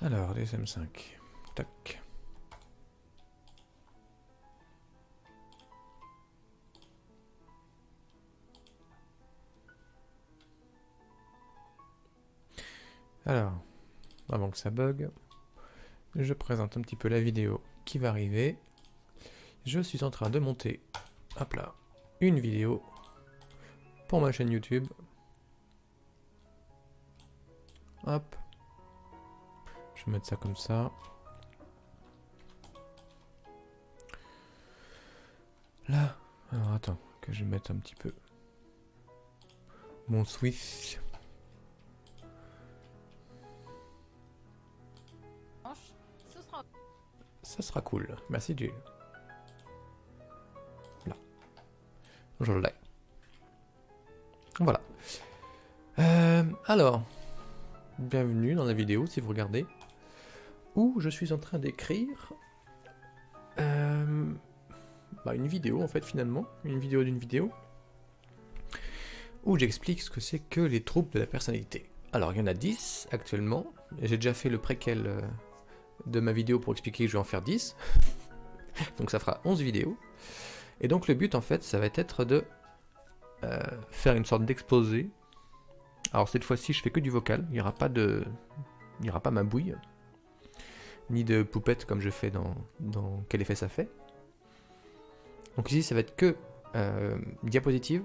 Alors, DSM5. Tac. Alors, avant que ça bug, je présente un petit peu la vidéo qui va arriver. Je suis en train de monter, hop là, une vidéo pour ma chaîne YouTube. Hop. Je vais mettre ça comme ça. Là. Alors attends, que je mette un petit peu mon Swift. Ça sera cool. Merci Jill. Là. Je l'ai. Voilà. Alors, bienvenue dans la vidéo si vous regardez, où je suis en train d'écrire une vidéo en fait finalement, une vidéo d'une vidéo, où j'explique ce que c'est que les troubles de la personnalité. Alors il y en a 10 actuellement, j'ai déjà fait le préquel de ma vidéo pour expliquer que je vais en faire 10, donc ça fera 11 vidéos, et donc le but en fait ça va être de faire une sorte d'exposé. Alors cette fois-ci je fais que du vocal, il n'y aura pas ma bouille, ni de poupette comme je fais dans Quel effet ça fait. Donc ici ça va être que diapositive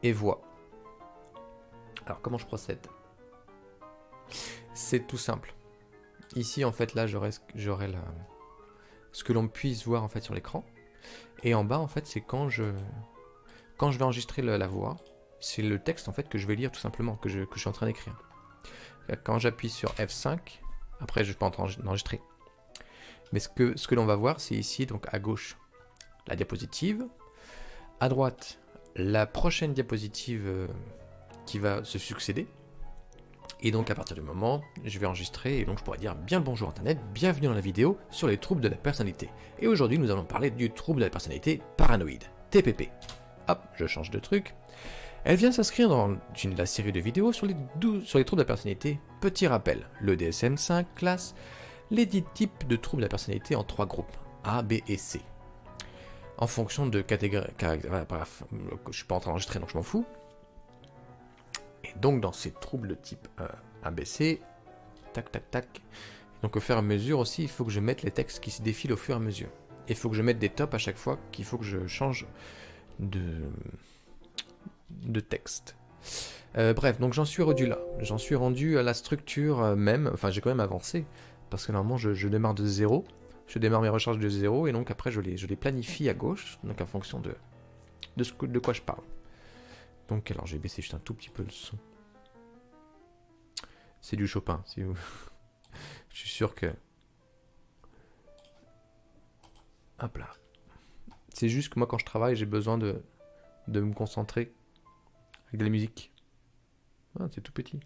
et voix. Alors comment je procède? C'est tout simple. Ici en fait là j'aurai ce que l'on puisse voir en fait sur l'écran. Et en bas en fait c'est quand je vais enregistrer la voix, c'est le texte en fait que je vais lire tout simplement, que je suis en train d'écrire. Quand j'appuie sur F5, après je peux enregistrer. Mais ce que l'on va voir c'est ici, donc à gauche la diapositive, à droite la prochaine diapositive qui va se succéder. Et donc à partir du moment, je vais enregistrer et donc je pourrais dire bien le bonjour internet, bienvenue dans la vidéo sur les troubles de la personnalité. Et aujourd'hui nous allons parler du trouble de la personnalité paranoïde, TPP. Hop, je change de truc. Elle vient s'inscrire dans la série de vidéos sur les troubles de la personnalité. Petit rappel, le DSM5 classe les 10 types de troubles de la personnalité en 3 groupes, A, B et C. En fonction de catégorie, bref, je suis pas en train d'enregistrer donc je m'en fous. Et donc dans ces troubles de type ABC, tac tac tac, donc au fur et à mesure aussi il faut que je mette les textes qui se défilent au fur et à mesure. Et il faut que je mette des tops à chaque fois qu'il faut que je change de texte. Bref, donc j'en suis rendu là. J'en suis rendu à la structure même, enfin j'ai quand même avancé, parce que normalement je démarre de zéro. Je démarre mes recherches de zéro et donc après je les planifie à gauche, donc en fonction de quoi je parle. Donc alors je vais baisser juste un tout petit peu le son. C'est du Chopin, si vous... Je suis sûr que... Hop là. C'est juste que moi quand je travaille j'ai besoin de me concentrer avec de la musique. Ah, c'est tout petit.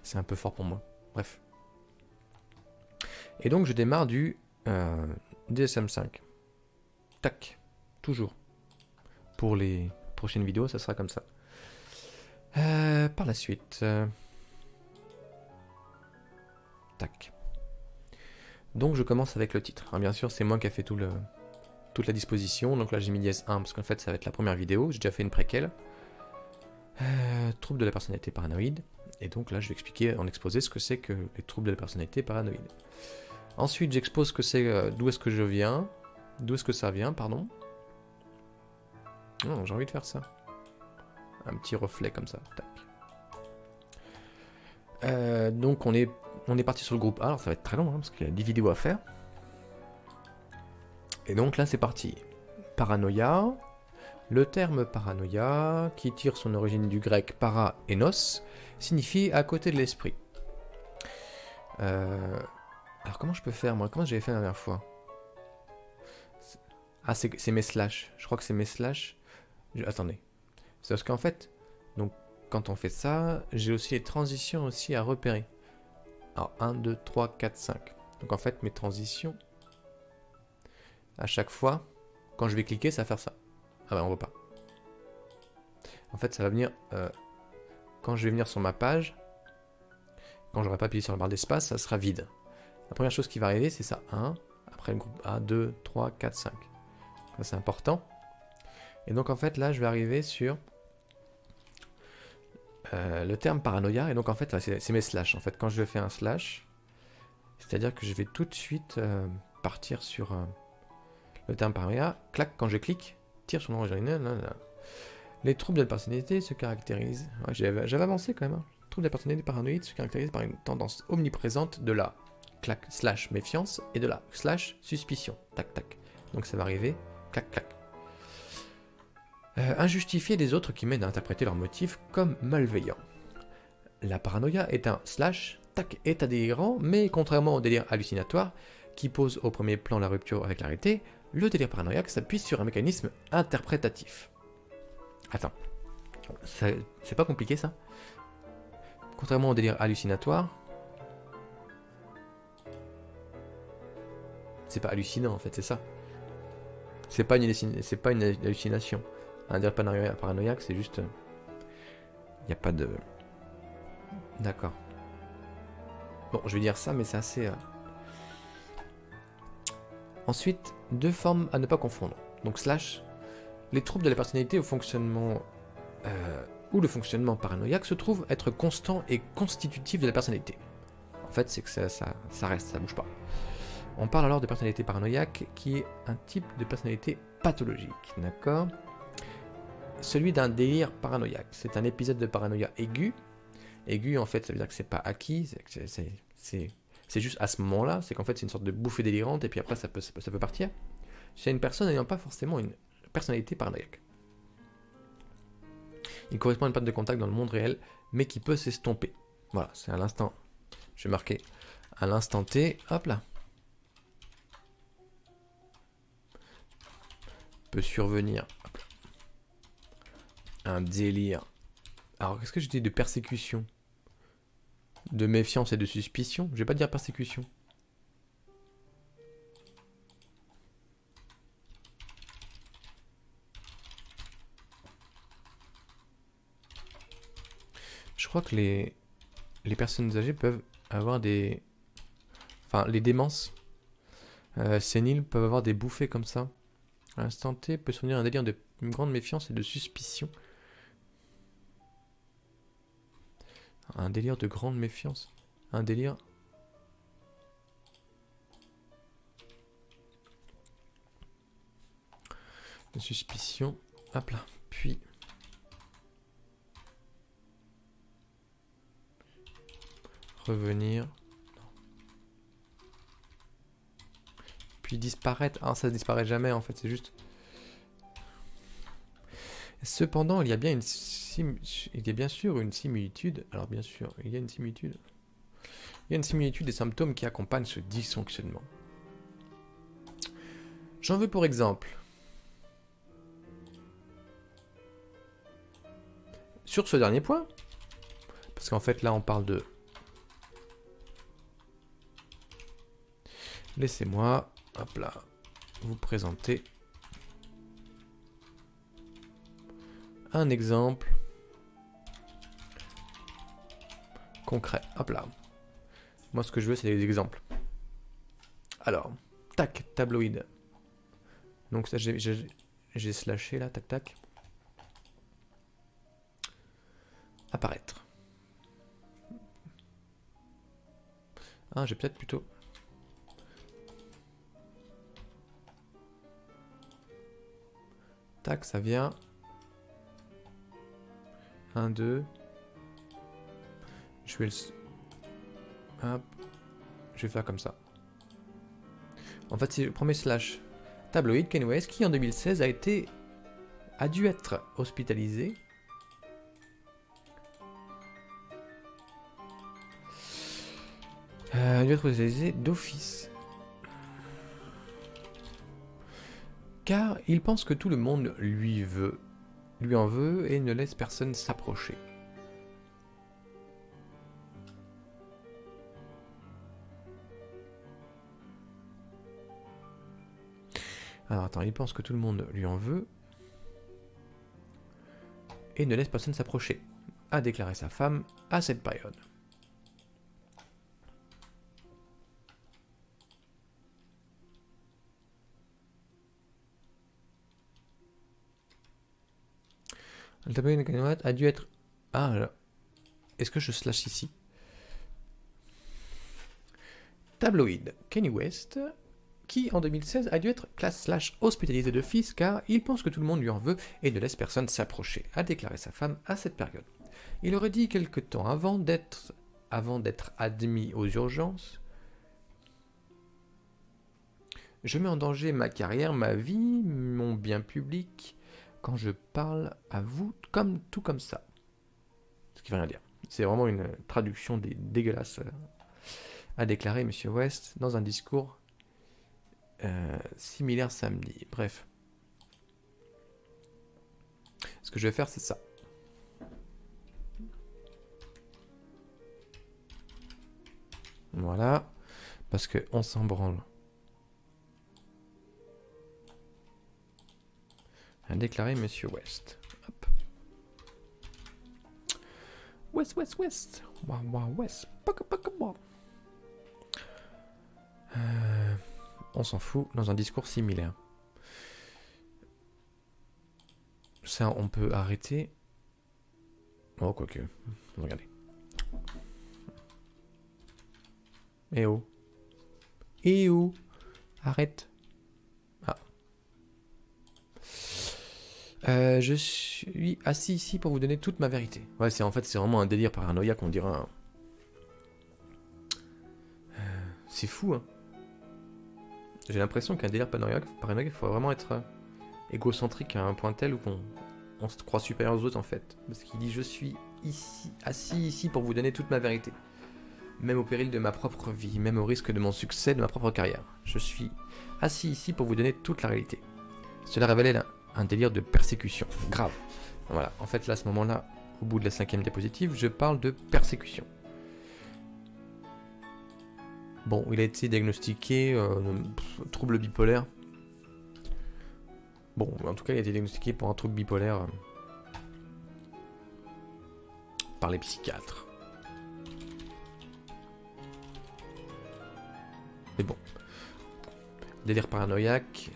C'est un peu fort pour moi. Bref. Et donc je démarre du DSM5. Tac. Toujours. Pour les prochaines vidéos, ça sera comme ça. Par la suite. Tac. Donc je commence avec le titre. Alors, bien sûr, c'est moi qui ai fait toute la disposition. Donc là j'ai mis dièse 1 parce qu'en fait ça va être la première vidéo. J'ai déjà fait une préquelle. Trouble de la personnalité paranoïde. Et donc là je vais expliquer en exposé ce que c'est que les troubles de la personnalité paranoïde. Ensuite j'expose ce que c'est, d'où est-ce que je viens, d'où est-ce que ça vient, pardon. Oh, j'ai envie de faire ça. Un petit reflet comme ça. Tac. Donc on est parti sur le groupe A, alors ça va être très long hein, parce qu'il y a 10 vidéos à faire. Et donc là c'est parti. Paranoïa. Le terme paranoïa, qui tire son origine du grec para et nos, signifie à côté de l'esprit. Alors comment je peux faire moi? Comment j'avais fait la dernière fois? Ah c'est mes slash. Je crois que c'est mes slash. Attendez. C'est parce qu'en fait, donc quand on fait ça, j'ai aussi les transitions aussi à repérer. Alors 1, 2, 3, 4, 5. Donc en fait mes transitions, à chaque fois, quand je vais cliquer, ça va faire ça. Ah bah on voit pas. En fait ça va venir quand je vais venir sur ma page, quand j'aurai pas appuyé sur la barre d'espace, ça sera vide. La première chose qui va arriver, c'est ça, 1, après le groupe A, 2, 3, 4, 5. Ça, c'est important. Et donc, en fait, là, je vais arriver sur le terme paranoïa. Et donc, en fait, c'est mes slash. En fait, quand je fais un slash, c'est-à-dire que je vais tout de suite partir sur le terme paranoïa. Clac, quand je clique, tire sur le nom original. Les troubles de la personnalité se caractérisent... Ouais, j'avais avancé quand même. Hein. Les troubles de la personnalité paranoïde se caractérisent par une tendance omniprésente de la clac, slash méfiance et de la slash suspicion. Tac, tac. Donc ça va arriver, clac, clac. Injustifier des autres qui mènent à interpréter leurs motifs comme malveillants. La paranoïa est un slash, tac, état délirant, mais contrairement au délire hallucinatoire, qui pose au premier plan la rupture avec la réalité, le délire paranoïaque s'appuie sur un mécanisme interprétatif. Attends, c'est pas compliqué ça? Contrairement au délire hallucinatoire, c'est pas hallucinant en fait, c'est ça. C'est pas une hallucination. Un délire paranoïaque, c'est juste... Il n'y a pas de... D'accord. Bon, je vais dire ça, mais c'est assez... Ensuite, deux formes à ne pas confondre. Donc slash, les troubles de la personnalité au fonctionnement... où le fonctionnement paranoïaque se trouve être constant et constitutif de la personnalité. En fait, c'est que ça reste, ça bouge pas. On parle alors de personnalité paranoïaque, qui est un type de personnalité pathologique, d'accord? Celui d'un délire paranoïaque. C'est un épisode de paranoïa aigu. Aigu, en fait, ça veut dire que c'est pas acquis, c'est juste à ce moment-là, c'est qu'en fait, c'est une sorte de bouffée délirante, et puis après, ça peut partir. C'est une personne n'ayant pas forcément une personnalité paranoïaque. Il correspond à une perte de contact dans le monde réel, mais qui peut s'estomper. Voilà, c'est à l'instant. Je vais marquer à l'instant T, hop là. Peut survenir hop là, un délire. Alors, qu'est-ce que je dis de persécution? De méfiance et de suspicion? Je vais pas dire persécution. Je crois que les personnes âgées peuvent avoir des... Enfin, les démences séniles peuvent avoir des bouffées comme ça. À l'instant T peut survenir un délire de une grande méfiance et de suspicion. Un délire de grande méfiance. Un délire... de suspicion. Hop là. Puis... revenir. Puis disparaître. Ah, ça disparaît jamais en fait, c'est juste... Cependant, il y a bien sûr une similitude. Alors bien sûr, il y a une similitude. Il y a une similitude des symptômes qui accompagnent ce dysfonctionnement. J'en veux pour exemple. Sur ce dernier point, parce qu'en fait là on parle de... Laissez-moi, hop là, vous présenter un exemple concret. Hop là. Moi, ce que je veux, c'est des exemples. Alors, tac, tabloïd. Donc ça, j'ai slashé là, tac, tac. Apparaître. Ah, j'ai peut-être plutôt... Tac, ça vient. 1, 2. Je vais le... Hop. Je vais faire comme ça. En fait, c'est le premier slash. Tabloïd Kanye West qui en 2016 a dû être hospitalisé. A dû être hospitalisé d'office. Car il pense que tout le monde lui en veut et ne laisse personne s'approcher. Alors attends, il pense que tout le monde lui en veut et ne laisse personne s'approcher. a déclaré sa femme à cette période. Le tableau a dû être... Ah, alors. Est-ce que je slash ici? Tabloïd, Kanye West, qui en 2016 a dû être classe / hospitalisé de fils car il pense que tout le monde lui en veut et ne laisse personne s'approcher, a déclaré sa femme à cette période. Il aurait dit quelque temps avant d'être admis aux urgences: je mets en danger ma carrière, ma vie, mon bien public quand je parle à vous tout comme ça. Ce qui veut rien dire. C'est vraiment une traduction dégueulasse, a déclaré M. West dans un discours similaire samedi. Bref. Ce que je vais faire, c'est ça. Voilà. Parce qu'on s'en branle. A déclaré M. West. Hop. West. West. On s'en fout, dans un discours similaire. Ça, on peut arrêter. Oh, quoique. Regardez. Eh oh. Eh oh. Arrête. Ah. Je suis assis ici pour vous donner toute ma vérité. Ouais, c'est vraiment un délire paranoïaque, on dirait. C'est fou, hein. J'ai l'impression qu'un délire paranoïaque, il faut vraiment être égocentrique à un point tel où on se croit supérieur aux autres en fait. Parce qu'il dit: je suis assis ici pour vous donner toute ma vérité. Même au péril de ma propre vie, même au risque de mon succès, de ma propre carrière. Je suis assis ici pour vous donner toute la réalité. Cela révélait un délire de persécution. Grave. Voilà, en fait là, à ce moment-là, au bout de la 5e diapositive, je parle de persécution. Bon, il a été diagnostiqué trouble bipolaire. Bon, en tout cas, il a été diagnostiqué pour un trouble bipolaire par les psychiatres. Mais bon, délire paranoïaque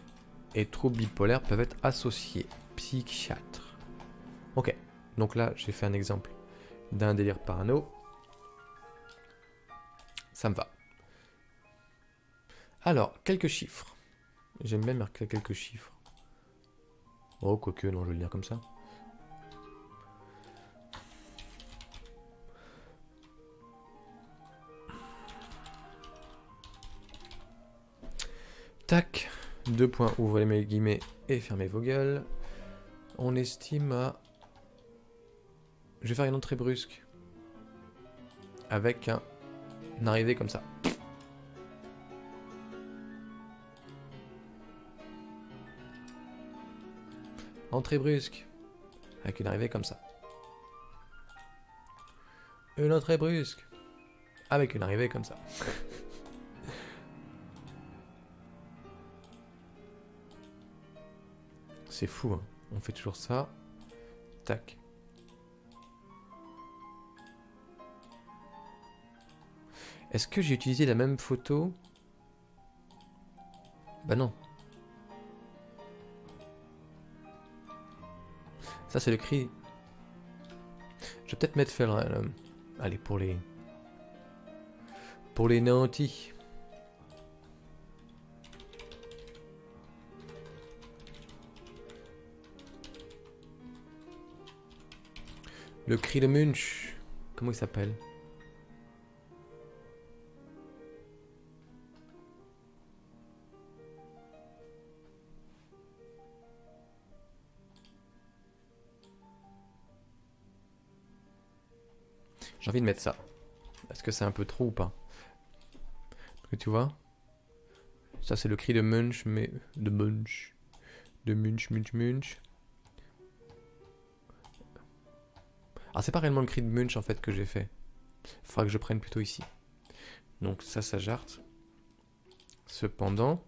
et trouble bipolaire peuvent être associés. Psychiatre. Ok, donc là, j'ai fait un exemple d'un délire parano. Ça me va. Alors, quelques chiffres. J'aime bien marquer quelques chiffres. Oh, quoique, non, je vais le lire comme ça. Tac. 2 points, ouvrez les guillemets et fermez vos gueules. On estime à... Je vais faire une entrée brusque. Avec une arrivée comme ça. Entrée brusque. Avec une arrivée comme ça. Une entrée brusque. Avec une arrivée comme ça. C'est fou, hein. On fait toujours ça. Tac. Est-ce que j'ai utilisé la même photo? Bah non. Ça, c'est le cri. Je vais peut-être mettre faire... allez, pour les nantis. Le cri de Munch. Comment il s'appelle? J'ai envie de mettre ça. Est-ce que c'est un peu trop ou pas? Parce que tu vois, ça c'est le cri de Munch, mais de Munch. De Munch. Ah, c'est pas réellement le cri de Munch en fait que j'ai fait. Il faudra que je prenne plutôt ici. Donc ça jarte. Cependant...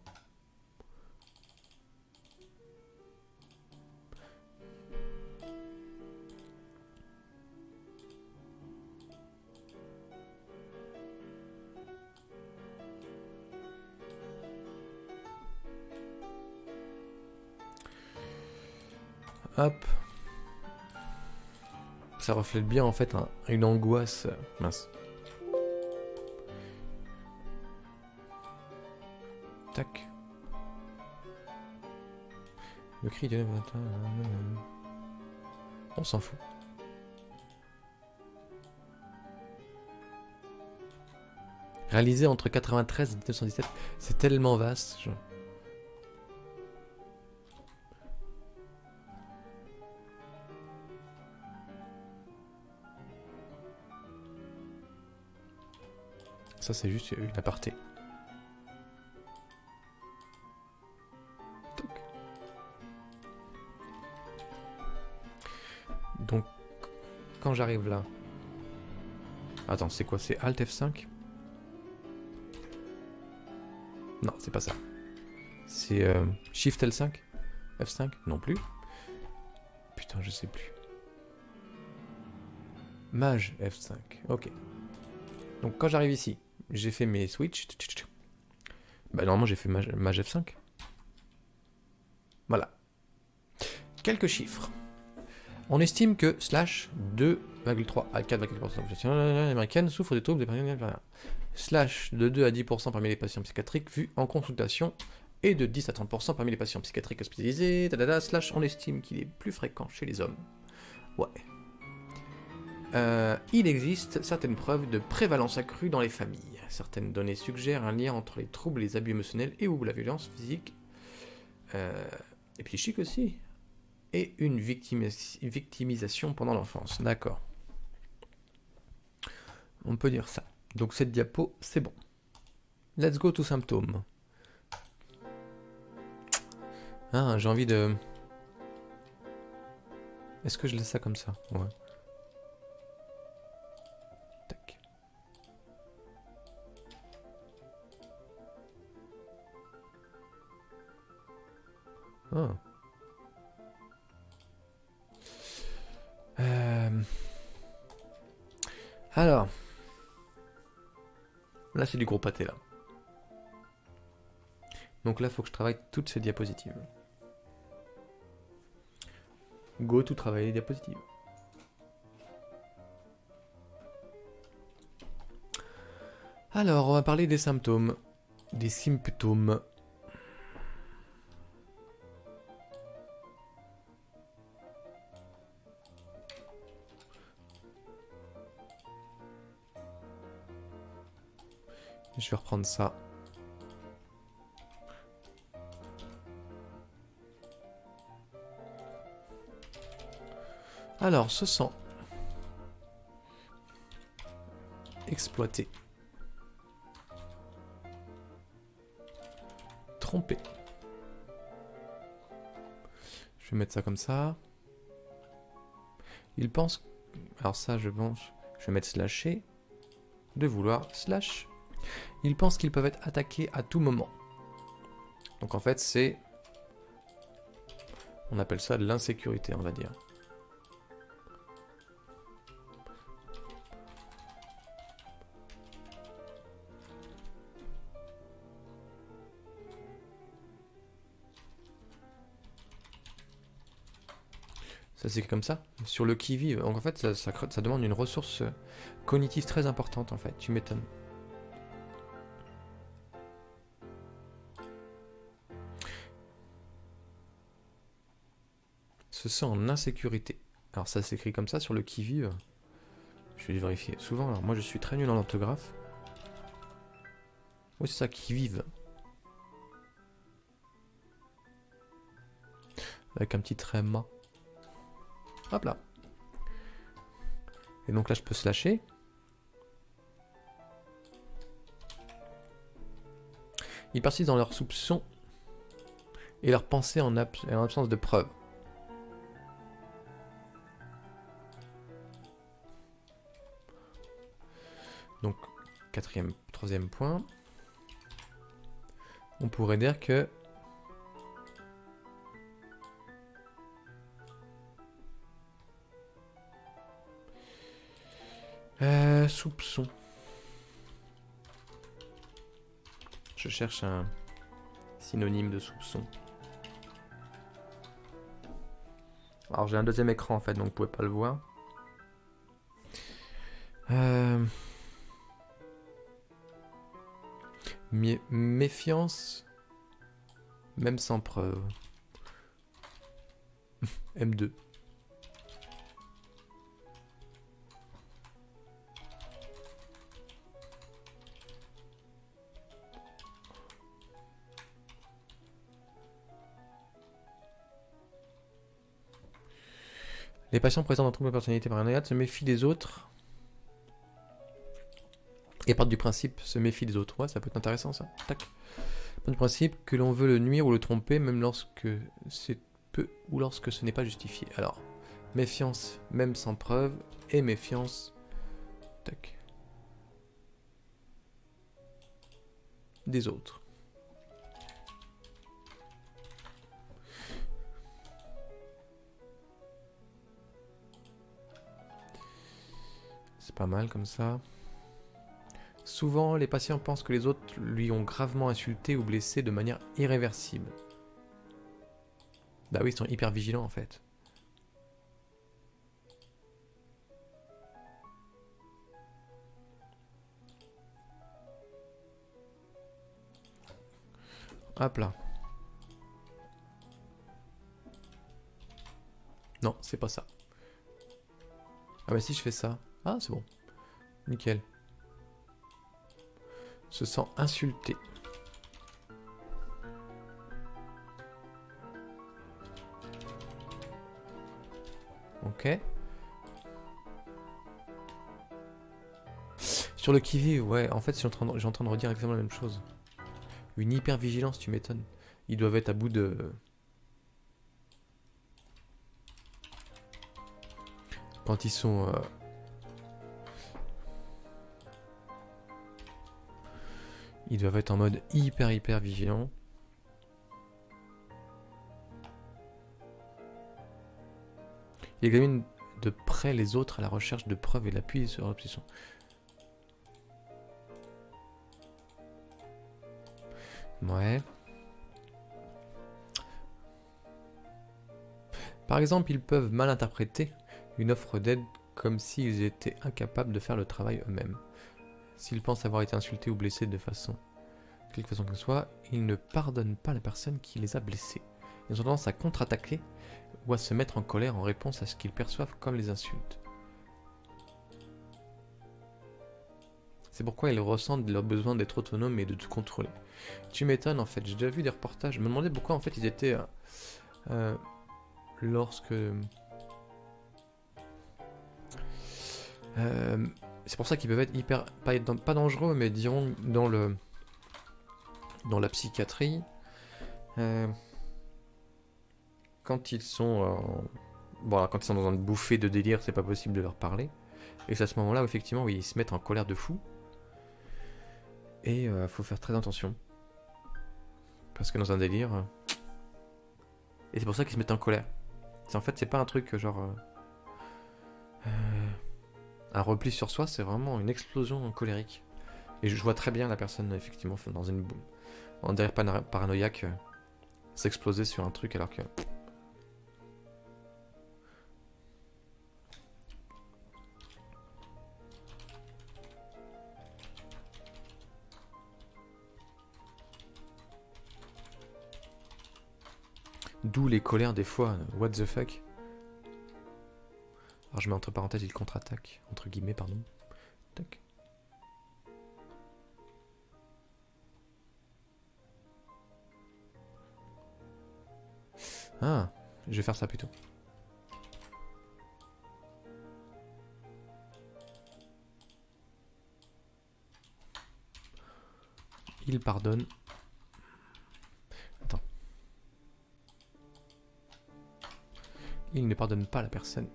Hop. Ça reflète bien en fait une angoisse. Mince. Tac. Le cri de... On s'en fout. Réalisé entre 93 et 1917, c'est tellement vaste. Genre. Ça, c'est juste une aparté. Donc, quand j'arrive là... Attends, c'est quoi? C'est Alt F5? Non, c'est pas ça. C'est Shift L5? F5? Non plus. Putain, je sais plus. Maj F5. Ok. Donc quand j'arrive ici, j'ai fait mes switches. Bah normalement j'ai fait Maj F5. Voilà. Quelques chiffres. On estime que slash 2,3 à 4,4% américaine souffre des troubles des patients. Slash de 2 à 10% parmi les patients psychiatriques vus en consultation et de 10 à 30% parmi les patients psychiatriques hospitalisés. Slash on estime qu'il est plus fréquent chez les hommes. Ouais. Il existe certaines preuves de prévalence accrue dans les familles. Certaines données suggèrent un lien entre les troubles, les abus émotionnels et ou la violence physique et psychique aussi. Et une victimisation pendant l'enfance. D'accord. On peut dire ça. Donc cette diapo, c'est bon. Let's go to symptômes. Ah, j'ai envie de... Est-ce que je laisse ça comme ça? Ouais. Tac. Oh. Alors, là c'est du gros pâté là. Donc là, il faut que je travaille toutes ces diapositives. Go to travailler les diapositives. Alors, on va parler des symptômes. Des symptômes. Je vais reprendre ça. Alors, se sent exploité, trompé. Je vais mettre ça comme ça. Il pense... Alors ça, je pense... Je vais mettre slasher. De vouloir slash. Ils pensent qu'ils peuvent être attaqués à tout moment. Donc en fait, c'est... On appelle ça de l'insécurité, on va dire. Ça s'écrit comme ça, sur le qui-vive. Donc en fait, ça demande une ressource cognitive très importante, en fait. Tu m'étonnes. Se sent en insécurité. Alors ça s'écrit comme ça sur le qui-vive. Je vais vérifier. Souvent, alors moi je suis très nul en orthographe. Oui, c'est ça, qui-vive. Avec un petit trait mat. Hop là. Et donc là, je peux slasher. Ils persistent dans leurs soupçons et leurs pensées en absence de preuves. Donc, troisième point. On pourrait dire que soupçon. Je cherche un synonyme de soupçon. Alors j'ai un deuxième écran en fait, donc vous pouvez pas le voir. Méfiance, même sans preuve. M2. Les patients présentant un trouble de personnalité paranoïaque se méfient des autres et partent du principe se méfient des autres. Ouais, ça peut être intéressant ça. Tac. Partent du principe que l'on veut le nuire ou le tromper, même lorsque c'est peu ou lorsque ce n'est pas justifié. Alors, méfiance même sans preuve et méfiance. Tac. Des autres. C'est pas mal comme ça. Souvent, les patients pensent que les autres lui ont gravement insulté ou blessé de manière irréversible. Bah oui, ils sont hyper vigilants en fait. Hop là. Non, c'est pas ça. Ah bah si je fais ça. Ah, c'est bon. Nickel. Se sent insulté. Ok. Sur le qui-vive, ouais, en fait, j'ai en train de redire exactement la même chose. Une hyper-vigilance, tu m'étonnes. Ils doivent être à bout de... Quand ils sont... Ils doivent être en mode hyper vigilant. Il examine de près les autres à la recherche de preuves et d'appui sur leur obsession. Ouais. Par exemple, ils peuvent mal interpréter une offre d'aide comme s'ils étaient incapables de faire le travail eux-mêmes. S'ils pensent avoir été insultés ou blessés de quelque façon que ce soit, ils ne pardonnent pas la personne qui les a blessés. Ils ont tendance à contre-attaquer ou à se mettre en colère en réponse à ce qu'ils perçoivent comme les insultes. C'est pourquoi ils ressentent leur besoin d'être autonomes et de tout contrôler. Tu m'étonnes en fait, j'ai déjà vu des reportages, je me demandais pourquoi en fait ils étaient... lorsque... c'est pour ça qu'ils peuvent être hyper... pas dangereux, mais dirons dans la psychiatrie. Quand ils sont... Bon, quand ils sont dans une bouffée de délire, c'est pas possible de leur parler. Et c'est à ce moment-là où effectivement, oui, ils se mettent en colère de fou. Et faut faire très attention. Parce que dans un délire... Et c'est pour ça qu'ils se mettent en colère. En fait, c'est pas un truc genre... un repli sur soi, c'est vraiment une explosion colérique. Et je vois très bien la personne, effectivement, dans une... en délire paranoïaque, s'exploser sur un truc alors que... D'où les colères des fois, what the fuck. Alors je mets entre parenthèses, il contre-attaque, entre guillemets, pardon. Tac. Ah, je vais faire ça plutôt. Il pardonne. Attends. Il ne pardonne pas la personne.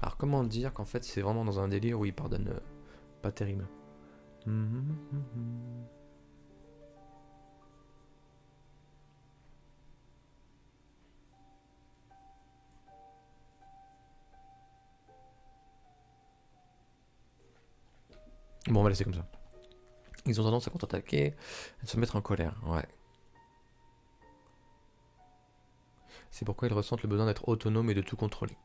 Alors comment dire qu'en fait c'est vraiment dans un délire où il pardonne pas terrible. Bon, on va laisser comme ça. Ils ont tendance à contre-attaquer, à se mettre en colère, ouais. C'est pourquoi ils ressentent le besoin d'être autonomes et de tout contrôler.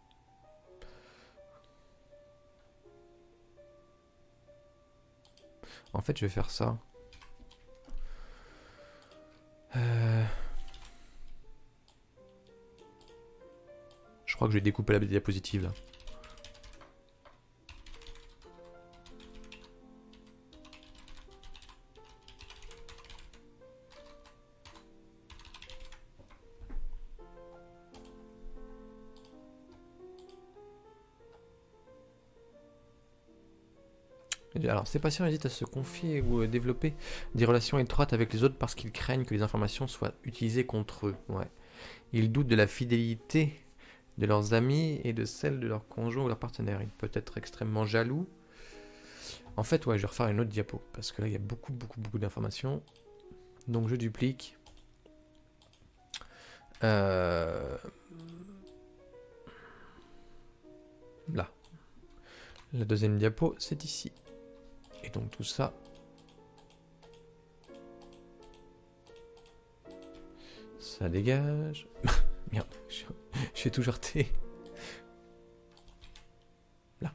En fait, je vais faire ça. Je crois que je vais découper la diapositive là. Alors, ces patients hésitent à se confier ou à développer des relations étroites avec les autres parce qu'ils craignent que les informations soient utilisées contre eux. Ouais. Ils doutent de la fidélité de leurs amis et de celle de leur conjoint ou leur partenaire. Ils peuvent être extrêmement jaloux. En fait, ouais, je vais refaire une autre diapo parce que là, il y a beaucoup d'informations. Donc, je duplique. Là. La deuxième diapo, c'est ici. Et donc tout ça, ça dégage. Merde, je suis toujours T. Là.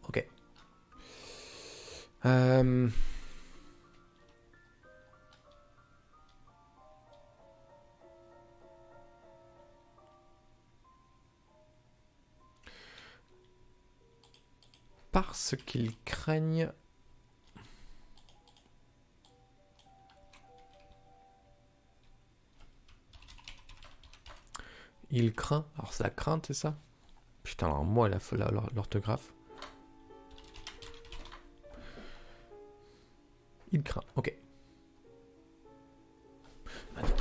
Ok. Parce qu'ils craignent... Il craint. Alors c'est la crainte, c'est ça? Putain, alors moi, l'orthographe. Il craint, ok. Attends.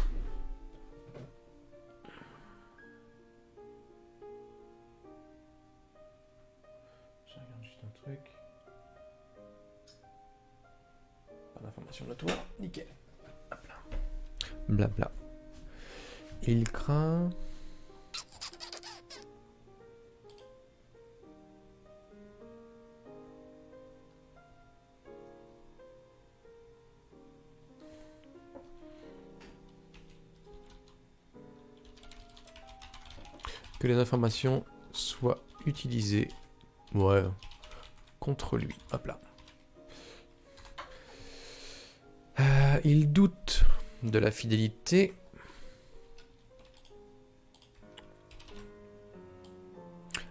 Je regarde juste un truc. Pas d'information de la tour, nickel. Hop là. Blabla. Il craint... que les informations soient utilisées, ouais, contre lui. Hop là. Il doute de la fidélité.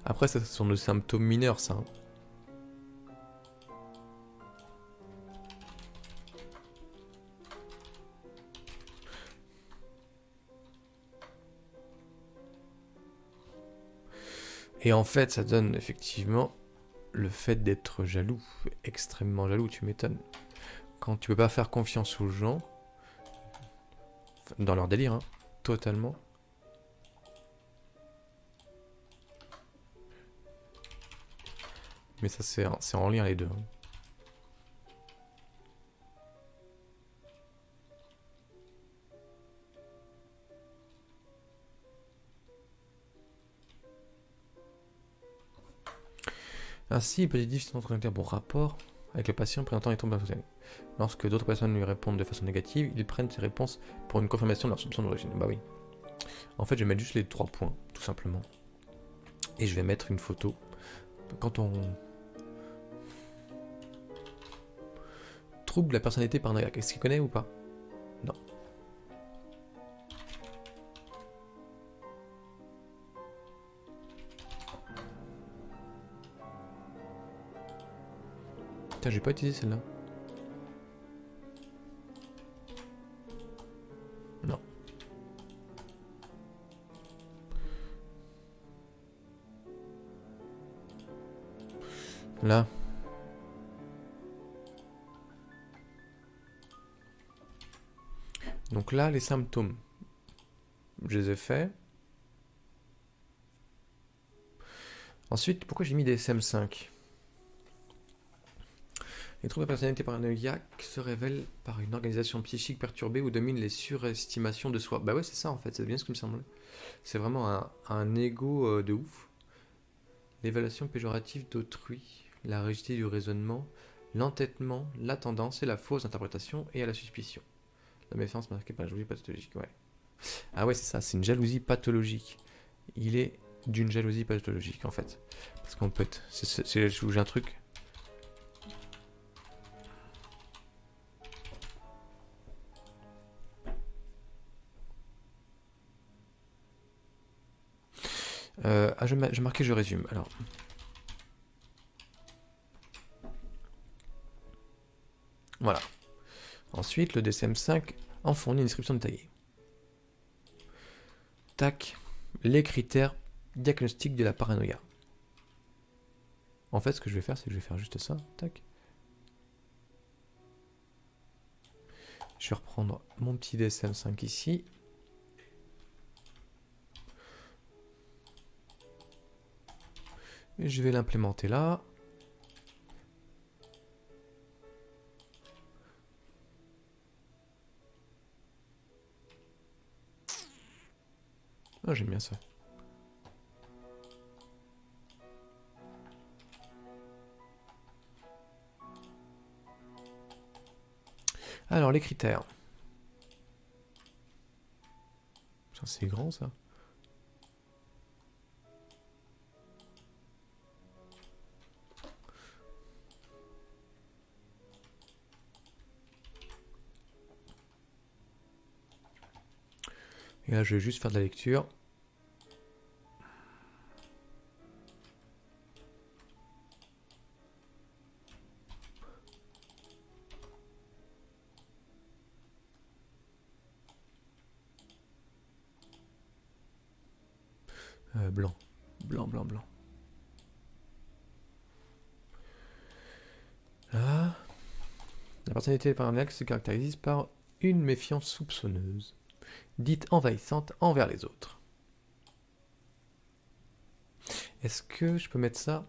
Après, ça, ce sont des symptômes mineurs, ça. Et en fait, ça donne effectivement le fait d'être jaloux, extrêmement jaloux, tu m'étonnes. Quand tu peux pas faire confiance aux gens, dans leur délire, hein, totalement. Mais ça, c'est en lien les deux. Hein. Ainsi, il peut être difficile d'entretenir un bon rapport avec le patient présentant les troubles personnels. Lorsque d'autres personnes lui répondent de façon négative, ils prennent ces réponses pour une confirmation de leur soupçon d'origine. Bah oui. En fait, je vais mettre juste les 3 points, tout simplement. Et je vais mettre une photo. Quand on... Trouble la personnalité paranoïaque. Est-ce qu'il connaît ou pas? Non. Putain, j'ai pas utilisé celle-là. Non. Là. Donc là, les symptômes. Je les ai faits. Ensuite, pourquoi j'ai mis des SM5? Les troubles de personnalité paranoïaque se révèlent par une organisation psychique perturbée où dominent les surestimations de soi. Bah ouais, c'est ça en fait, c'est bien ce qui me semble. C'est vraiment un ego de ouf. l'évaluation péjorative d'autrui, la rigidité du raisonnement, l'entêtement, la tendance et la fausse interprétation et à la suspicion. La méfiance marquée par la jalousie pathologique, ouais. Ah ouais, c'est ça, c'est une jalousie pathologique. Il est d'une jalousie pathologique, en fait. Parce qu'on peut être... J'ai un truc... je marquais, je résume. Alors... Voilà. Ensuite, le DSM-5 en fournit une description détaillée. Tac. Les critères diagnostiques de la paranoïa. En fait, ce que je vais faire, c'est que je vais faire juste ça. Tac. Je vais reprendre mon petit DSM-5 ici. Et je vais l'implémenter là. Ah, j'aime bien ça. Alors, les critères. C'est grand, ça. Et là, je vais juste faire de la lecture. Blanc. Blanc, blanc, blanc. Là. La personnalité paranoïaque se caractérise par une méfiance soupçonneuse, dite envahissante envers les autres. Est-ce que je peux mettre ça ?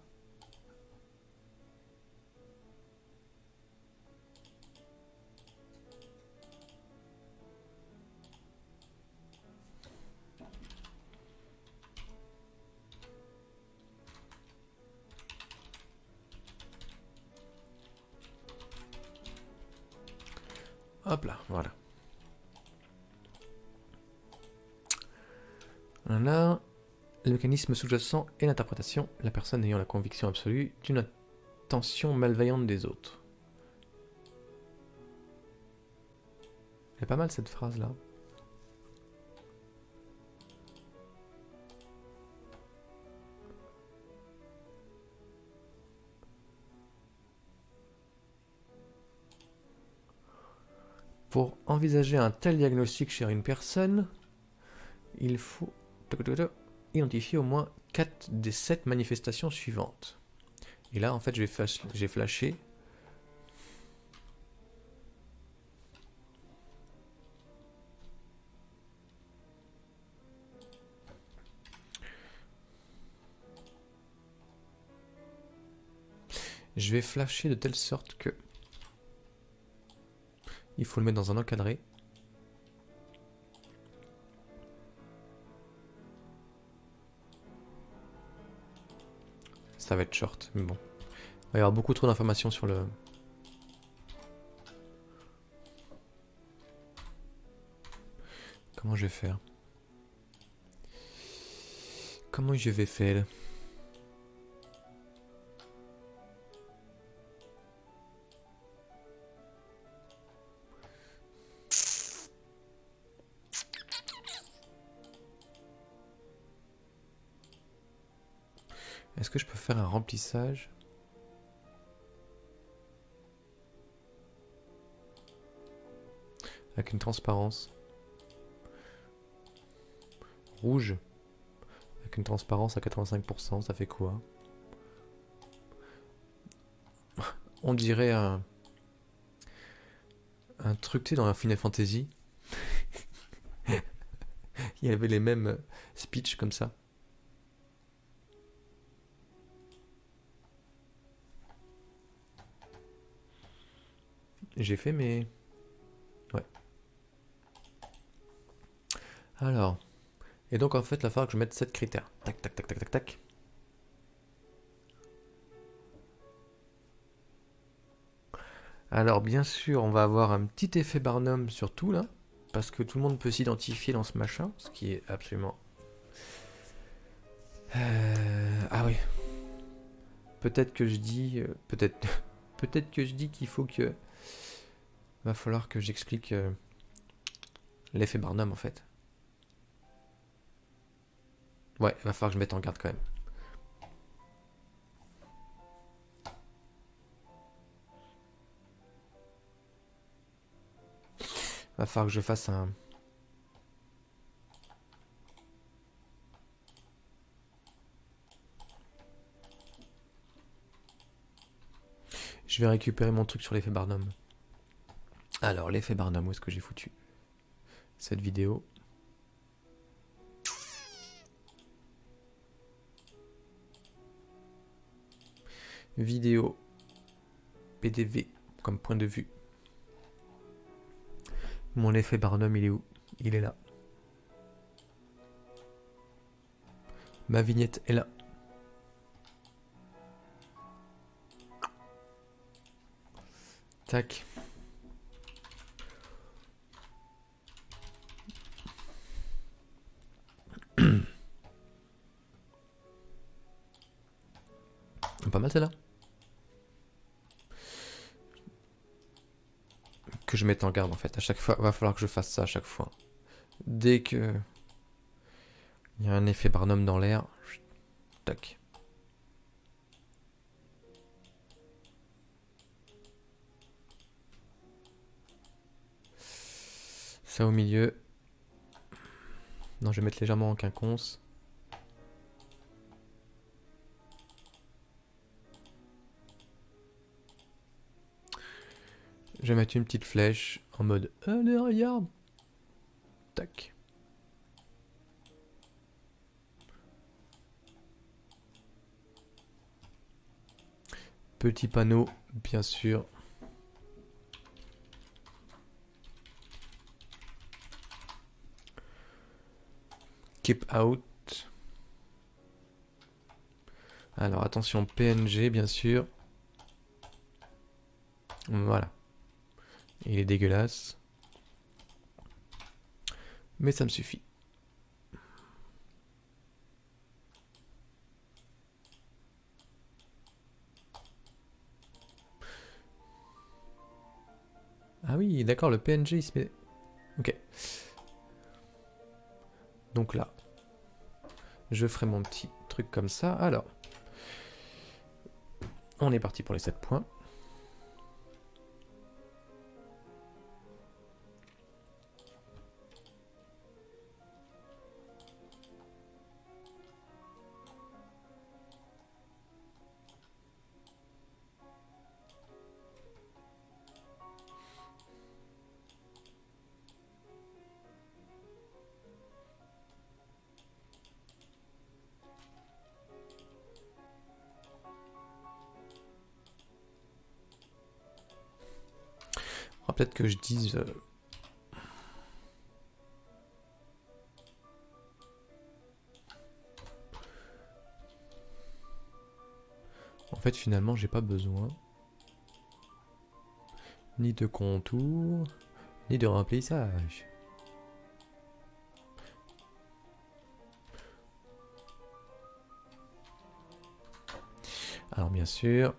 Hop là, voilà. Voilà. Le mécanisme sous-jacent et l'interprétation, la personne ayant la conviction absolue d'une intention malveillante des autres. Elle est pas mal cette phrase-là. Pour envisager un tel diagnostic chez une personne, il faut identifier au moins 4 des 7 manifestations suivantes. Et là, en fait, j'ai flashé. Je vais flasher de telle sorte que il faut le mettre dans un encadré. Ça va être short, mais bon. Il va y avoir beaucoup trop d'informations sur le... Comment je vais faire? Comment je vais faire? Est-ce que je peux faire un remplissage? Avec une transparence. Rouge. Avec une transparence à 85%, ça fait quoi? On dirait un truc, tu sais, dans un Final Fantasy. Il y avait les mêmes speeches comme ça. J'ai fait mes... Ouais. Alors. Et donc en fait, il va falloir que je mette 7 critères. Tac, tac, tac, tac, tac, tac. Alors bien sûr, on va avoir un petit effet Barnum sur tout là, parce que tout le monde peut s'identifier dans ce machin, ce qui est absolument... Ah oui. Peut-être que je dis... peut-être peut-être que je dis qu'il faut que... Va falloir que j'explique l'effet Barnum en fait. Ouais, va falloir que je mette en garde quand même. Va falloir que je fasse un... Je vais récupérer mon truc sur l'effet Barnum. Alors, l'effet Barnum, où est-ce que j'ai foutu cette vidéo? Vidéo PDV comme point de vue. Mon effet Barnum, il est où? Il est là. Ma vignette est là. Tac. Pas mal celle-là. Que je mette en garde en fait. À chaque fois, va falloir que je fasse ça à chaque fois. Dès que il y a un effet Barnum dans l'air, tac. Ça au milieu. Non, je vais mettre légèrement en quinconce. Je vais mettre une petite flèche en mode allez, regarde. Tac. Petit panneau, bien sûr. Keep out. Alors attention, PNG, bien sûr. Voilà. Il est dégueulasse. Mais ça me suffit. Ah oui, d'accord, le PNG il se met... Ok. Donc là, je ferai mon petit truc comme ça. Alors, on est parti pour les 7 points. Peut-être que je dise... En fait, finalement, j'ai pas besoin ni de contour, ni de remplissage. Alors, bien sûr...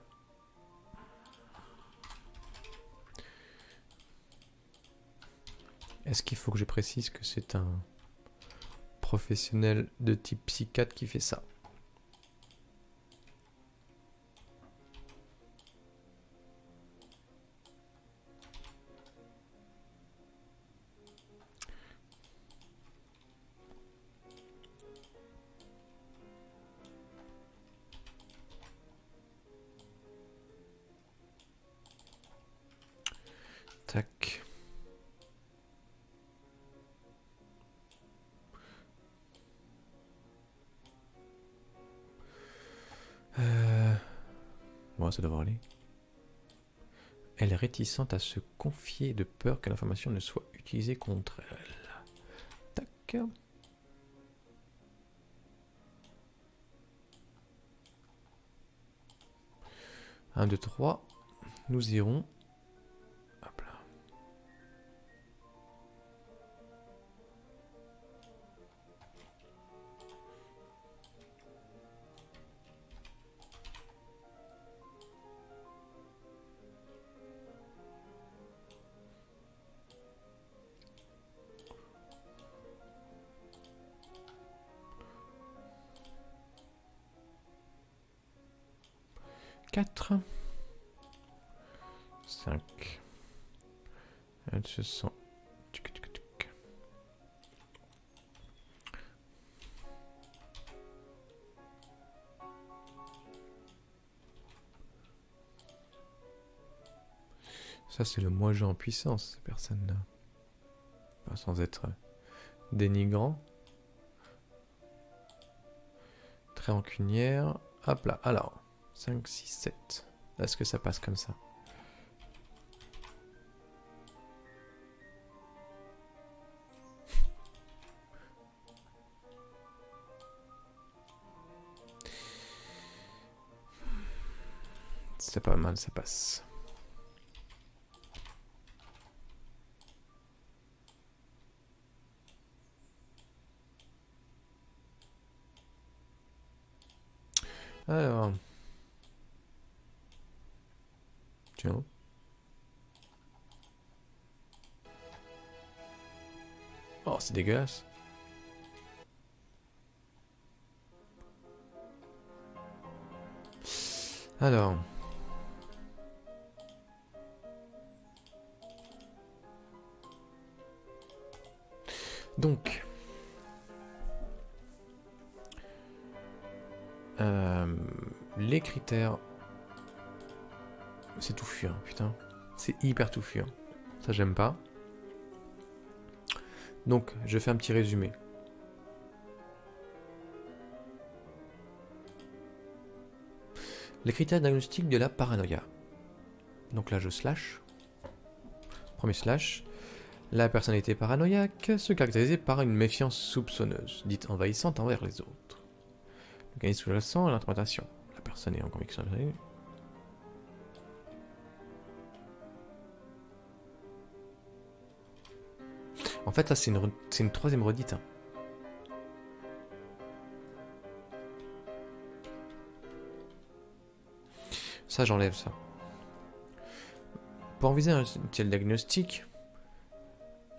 Est-ce qu'il faut que je précise que c'est un professionnel de type psychiatre qui fait ça? Tac. Bon, ça devrait aller. Elle est réticente à se confier de peur que l'information ne soit utilisée contre elle. Tac. 1, 2, 3. Nous irons 4. 5. Elle se sent. Ça, c'est le moi-je en puissance, ces personnes-là. Enfin, sans être dénigrant. Très rancunière. Hop là. Alors, 5, 6, 7. Est-ce que ça passe comme ça? C'est pas mal, ça passe. Alors. Tiens. Oh, c'est dégueulasse. Alors. Donc. Les critères. C'est touffu, hein, putain. C'est hyper touffu. Hein. Ça, j'aime pas. Donc, je fais un petit résumé. Les critères diagnostiques de la paranoïa. Donc là, je slash. Premier slash. La personnalité paranoïaque se caractérise par une méfiance soupçonneuse, dite envahissante envers les autres. L'organisme sous-jacent et l'interprétation. La personne est en conviction. En fait, là, c'est une troisième redite. Hein. Ça, j'enlève ça. Pour envisager un tel diagnostic,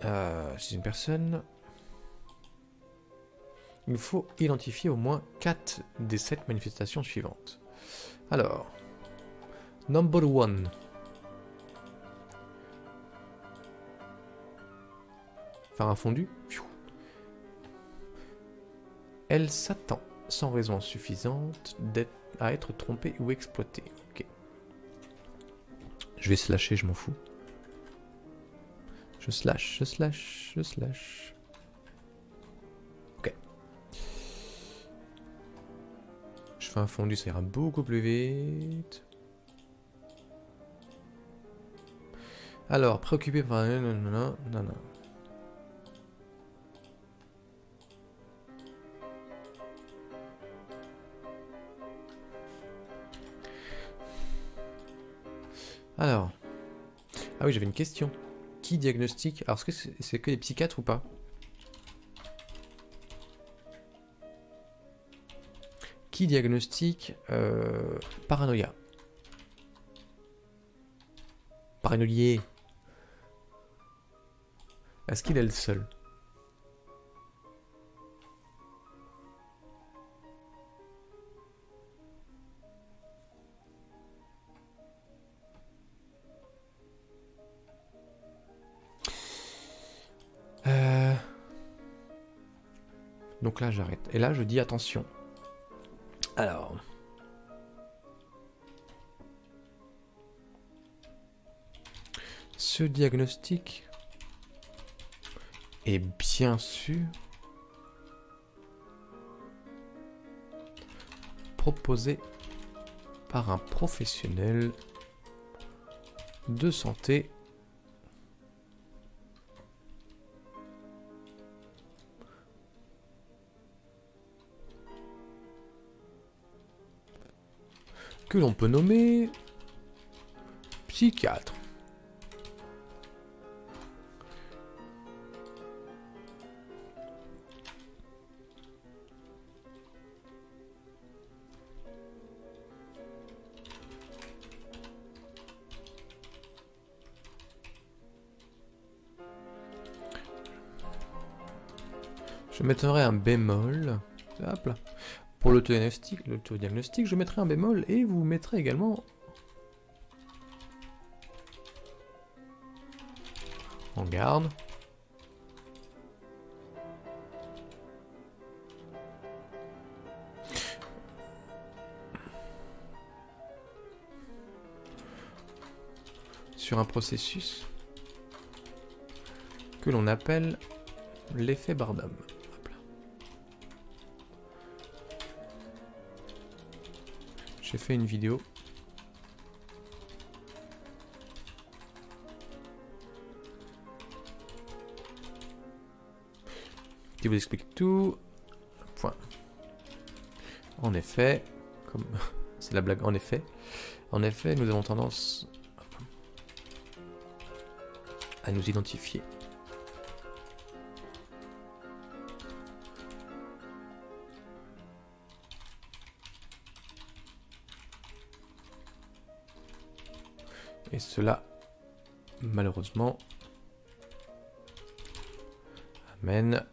chez une personne, il faut identifier au moins 4 des 7 manifestations suivantes. Alors, number 1. Faire un fondu. Elle s'attend, sans raison suffisante, à être trompée ou exploitée. Ok. Je vais slasher, je m'en fous. Je slash, je slash, je slash. Ok. Je fais un fondu, ça ira beaucoup plus vite. Alors, préoccupé par... Non. Alors. Ah oui, j'avais une question. Qui diagnostique? Alors, est-ce que c'est que les psychiatres ou pas? Qui diagnostique paranoïa? Paranoïé. Est-ce qu'il est le seul? Donc là, j'arrête. Et là, je dis attention. Alors. Ce diagnostic est bien sûr proposé par un professionnel de santé que l'on peut nommer psychiatre. Je mettrai un bémol, hop là, Pour l'autodiagnostic, je mettrai un bémol et vous mettrez également en garde. Sur un processus que l'on appelle l'effet Barnum. Hop là. J'ai fait une vidéo qui vous explique tout. Point. En effet, comme c'est la blague, en effet, nous avons tendance à nous identifier. Et cela, malheureusement, amène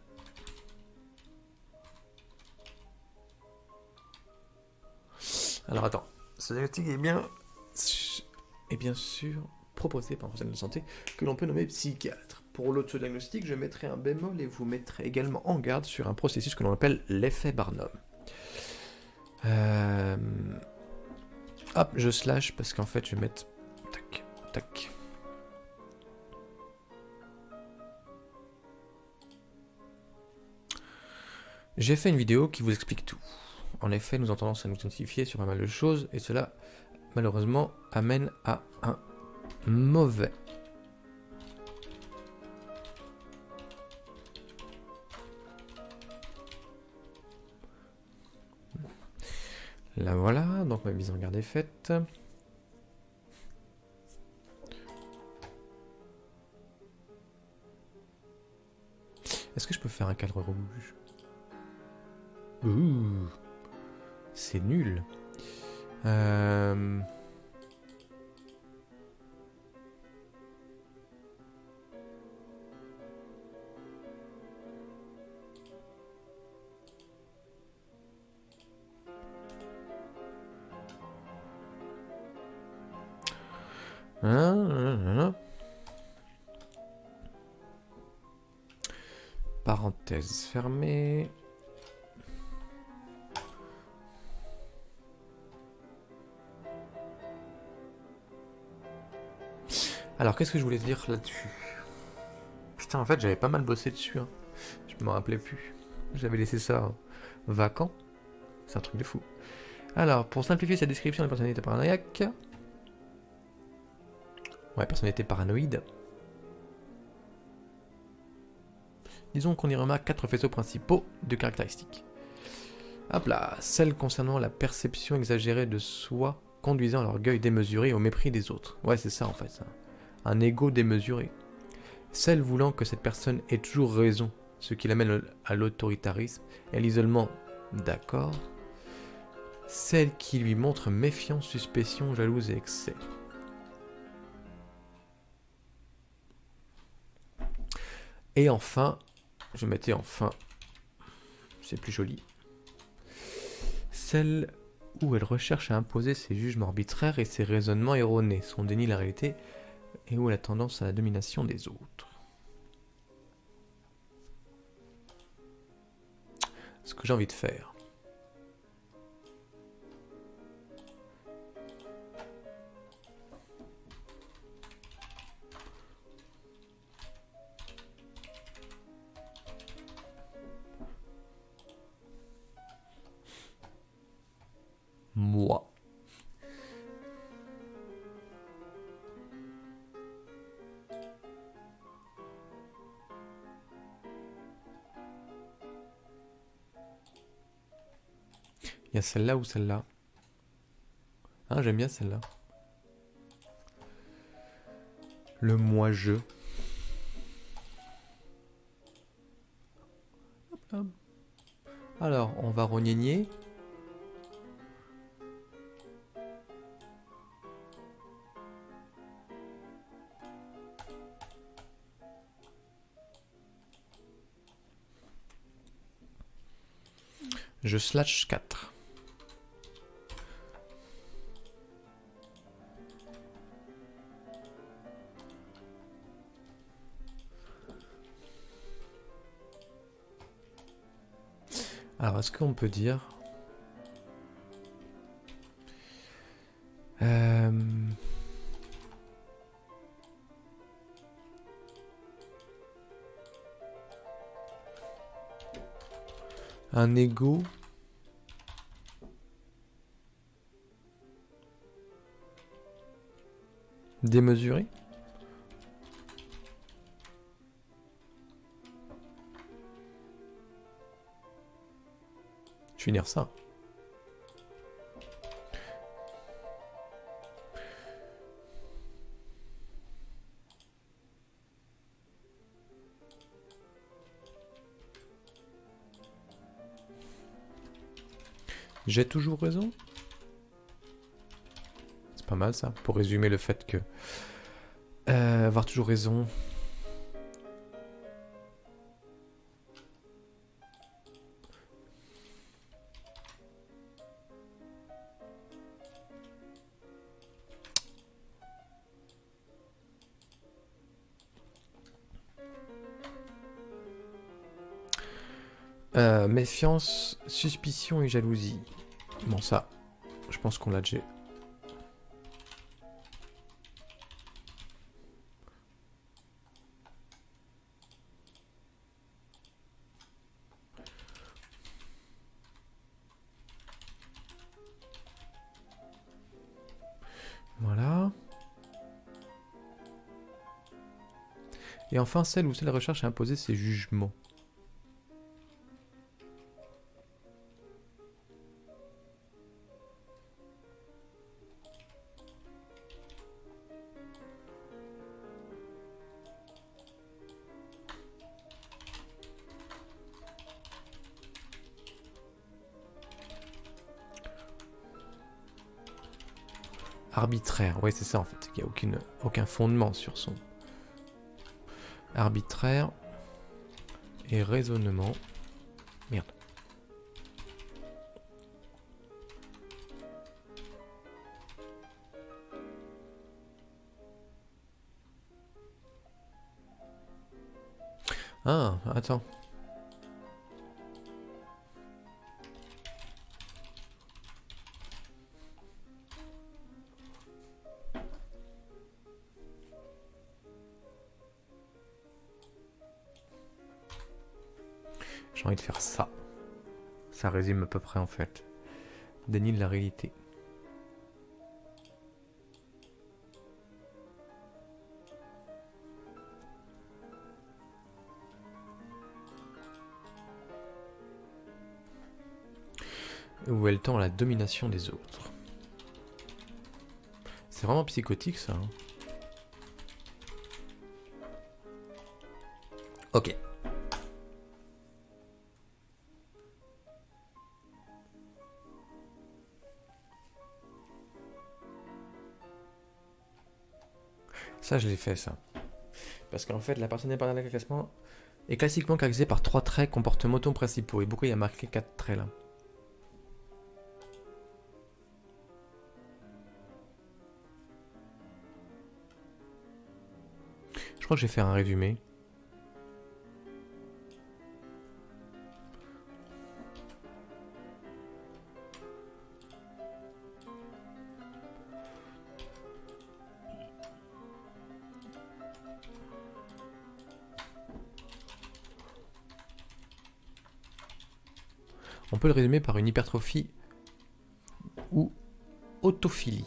alors attends, ce diagnostic est bien sûr proposé par un professionnel de santé que l'on peut nommer psychiatre. Pour l'autodiagnostic, je mettrai un bémol et vous mettrez également en garde sur un processus que l'on appelle l'effet Barnum. Hop, je slash parce qu'en fait je vais mettre tac, tac. J'ai fait une vidéo qui vous explique tout. En effet, nous avons tendance à nous identifier sur pas mal de choses et cela, malheureusement, amène à un mauvais là voilà, donc ma mise en garde est faite. Est-ce que je peux faire un cadre rouge? Ouh, c'est nul. Parenthèse fermée. Alors, qu'est-ce que je voulais dire là-dessus? Putain, en fait, j'avais pas mal bossé dessus. Hein. Je me rappelais plus. J'avais laissé ça vacant. C'est un truc de fou. Alors, pour simplifier cette description de personnalité paranoïaque... Ouais, personnalité paranoïde. Disons qu'on y remarque 4 faisceaux principaux de caractéristiques. Hop là, celle concernant la perception exagérée de soi, conduisant à l'orgueil démesuré et au mépris des autres. Ouais, c'est ça en fait, ça. Un ego démesuré. Celle voulant que cette personne ait toujours raison, ce qui l'amène à l'autoritarisme et à l'isolement, d'accord. Celle qui lui montre méfiance, suspicion, jalouse et excès. Et enfin, je mettais enfin, c'est plus joli, celle où elle recherche à imposer ses jugements arbitraires et ses raisonnements erronés, son déni de la réalité, et où elle a tendance à la domination des autres. Ce que j'ai envie de faire. Moi. Il y a celle-là ou celle-là. Ah, j'aime bien celle-là. Le moi-je. Alors, on va renigner. Je slash 4. Alors, est-ce qu'on peut dire... un ego démesuré? Je vais dire ça. J'ai toujours raison? C'est pas mal ça, pour résumer le fait que... avoir toujours raison... méfiance, suspicion et jalousie. Bon ça, je pense qu'on l'a déjà. Voilà. Et enfin, celle où celle recherche à imposer ses jugements. Arbitraire, oui c'est ça en fait, il n'y a aucun fondement sur son arbitraire et raisonnement. Merde. Ah, attends. J'ai envie de faire ça. Ça résume à peu près en fait. Déni de la réalité. Où elle tend à la domination des autres. C'est vraiment psychotique ça. Hein. Ok. Ça, je l'ai fait, ça. Parce qu'en fait, la personne par le classement est classiquement caractérisée par 3 traits comportementaux principaux. Et pourquoi il y a marqué 4 traits là? Je crois que je vais faire un résumé. On peut le résumer par une hypertrophie ou autophilie.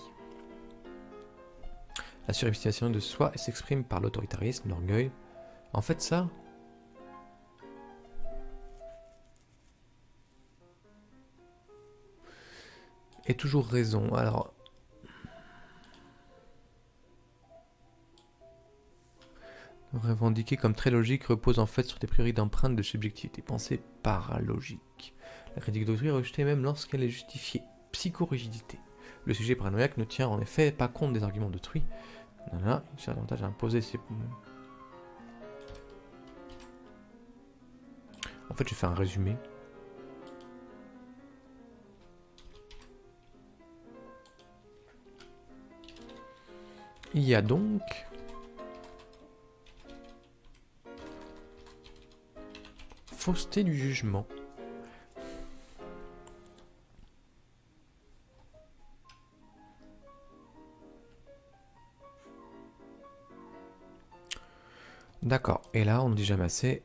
La surestimation de soi s'exprime par l'autoritarisme, l'orgueil. En fait, ça... est toujours raison. Alors... revendiquer comme très logique repose en fait sur des priorités d'empreinte de subjectivité. Pensée paralogique. La critique d'autrui est rejetée même lorsqu'elle est justifiée. Psychorigidité. Le sujet paranoïaque ne tient en effet pas compte des arguments d'autrui. Voilà, il cherche davantage à imposer ses... En fait, je vais faire un résumé. Il y a donc... fausseté du jugement. D'accord, et là on dit jamais assez.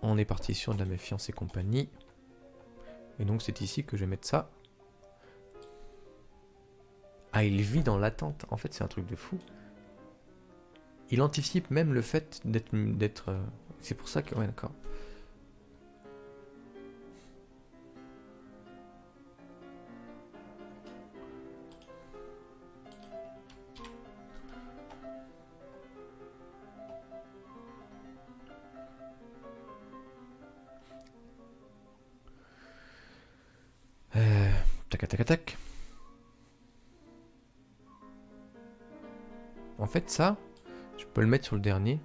On est parti sur de la méfiance et compagnie. Et donc c'est ici que je vais mettre ça. Ah, il vit dans l'attente. En fait c'est un truc de fou. Il anticipe même le fait d'être... C'est pour ça que... Ouais, d'accord. Tac, tac, tac. En fait, ça, je peux le mettre sur le dernier.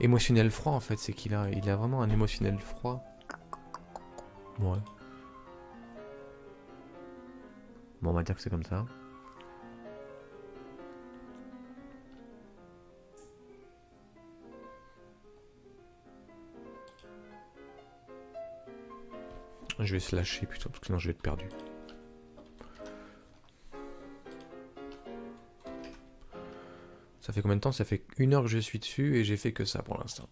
Émotionnel froid, en fait, c'est qu'il a, il a vraiment un émotionnel froid. Ouais. Bon, on va dire que c'est comme ça. Je vais se lâcher plutôt, parce que sinon je vais être perdu. Ça fait combien de temps? Ça fait 1 heure que je suis dessus et j'ai fait que ça pour l'instant.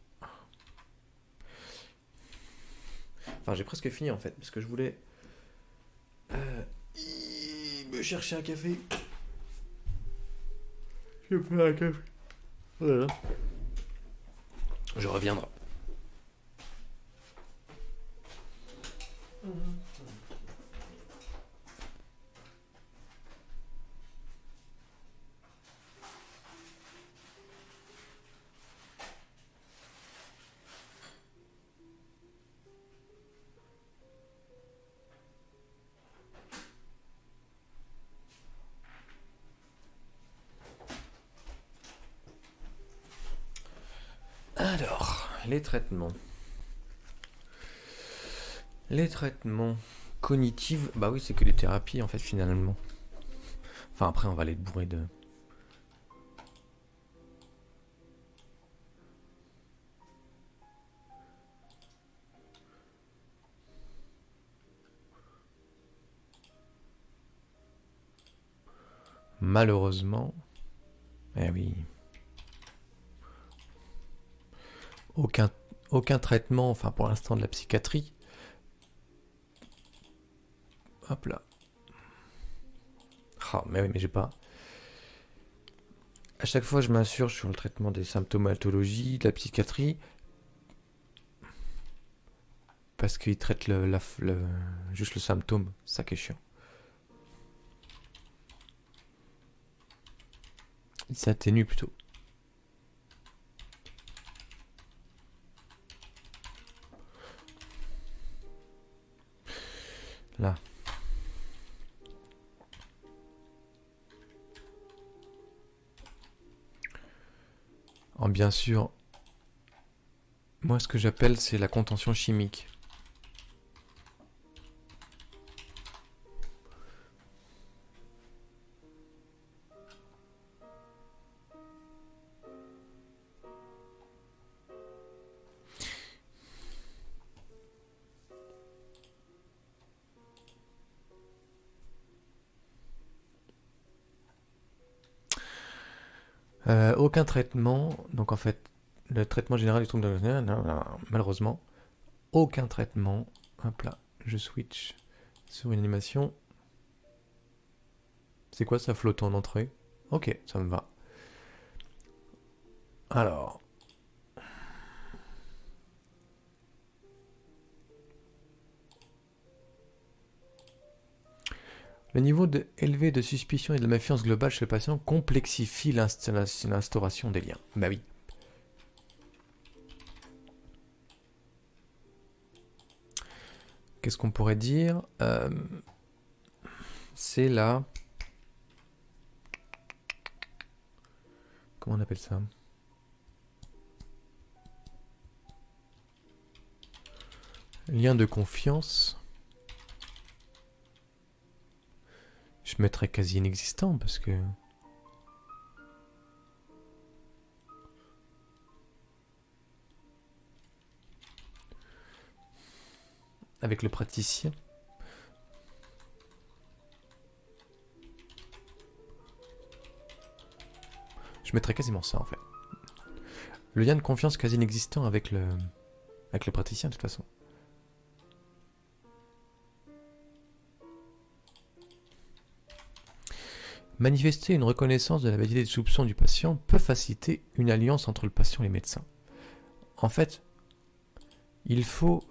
Enfin, j'ai presque fini en fait, parce que je voulais me chercher un café. Je vais faire un café. Voilà. Je reviendrai. Alors, les traitements. Les traitements cognitifs, bah oui, c'est que les thérapies en fait finalement. Enfin après on va les bourrer de... Malheureusement, eh oui, aucun traitement, enfin pour l'instant de la psychiatrie. Hop là. Ah, mais oui, mais j'ai pas... À chaque fois, je m'insurge sur le traitement des symptomatologies, de la psychiatrie, parce qu'ils traitent juste le symptôme, ça qui est chiant. Il s'atténue plutôt. Là. Bien sûr, moi ce que j'appelle c'est la contention chimique. Aucun traitement, donc en fait, le traitement général du trouble de... malheureusement, aucun traitement. Hop là, je switch sur une animation. C'est quoi ça flotte en entrée? Ok, ça me va. Alors... Le niveau élevé de suspicion et de méfiance globale chez le patient complexifie l'instauration des liens. Bah oui. Qu'est-ce qu'on pourrait dire? C'est là. Comment on appelle ça? Lien de confiance. Je mettrais quasi inexistant parce que... Avec le praticien. Je mettrais quasiment ça en fait. Le lien de confiance quasi inexistant avec le praticien de toute façon. Manifester une reconnaissance de la validité des soupçons du patient peut faciliter une alliance entre le patient et les médecins. En fait, il faut...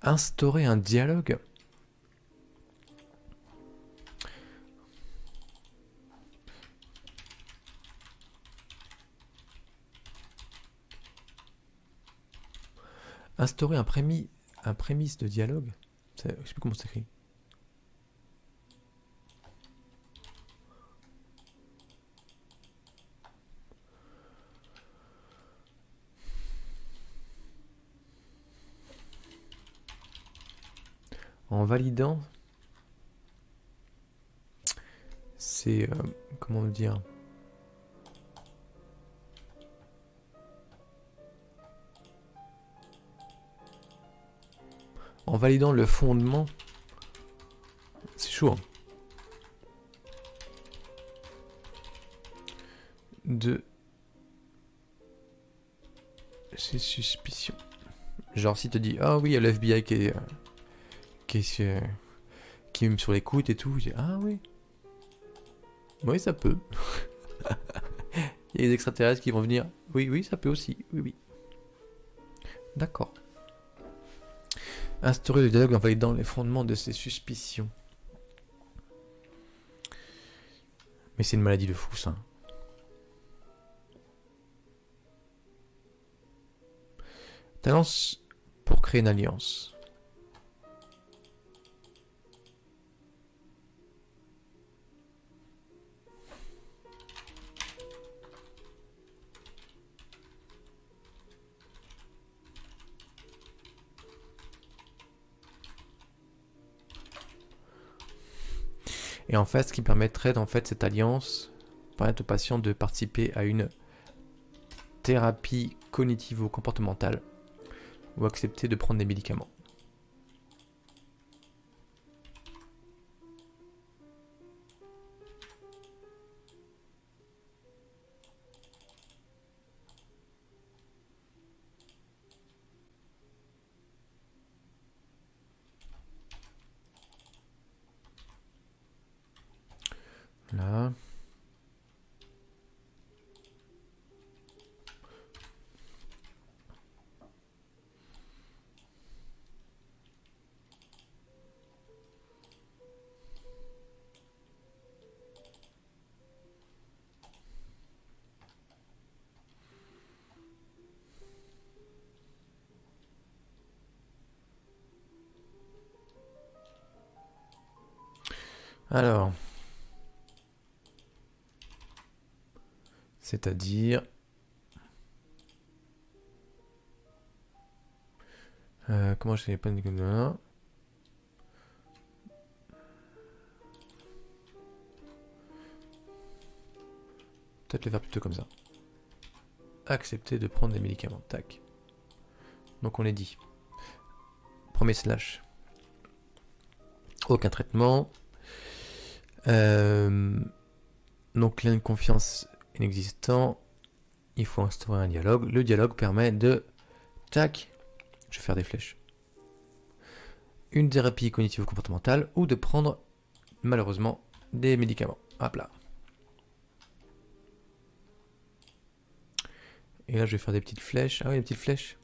instaurer un dialogue un prémisse de dialogue. Je sais plus comment c'est écrit. En validant, c'est comment dire, en validant le fondement, c'est chaud, hein, de ces suspicions. Genre si tu te dis ah oui il y a le FBI qui est sur l'écoute et tout, je dis ah oui. Oui, ça peut. Il y a des extraterrestres qui vont venir. Oui, oui, ça peut aussi. Oui, oui. D'accord. Instaurer le dialogue en validant les fondements de ses suspicions. Mais c'est une maladie de fou, ça. Talence pour créer une alliance. Et en fait, ce qui permettrait, en fait, cette alliance, permettre au patient de participer à une thérapie cognitivo-comportementale ou accepter de prendre des médicaments. Là. Alors, c'est-à-dire comment je sais pas de peut-être le faire plutôt comme ça. Accepter de prendre des médicaments. Tac. Donc on est dit. Premier slash. Aucun traitement. Donc lien de confiance inexistant. Il faut instaurer un dialogue. Le dialogue permet de... Tac. Je vais faire des flèches. Une thérapie cognitivo-comportementale ou de prendre malheureusement des médicaments. Hop là. Et là je vais faire des petites flèches. Ah oui, des petites flèches.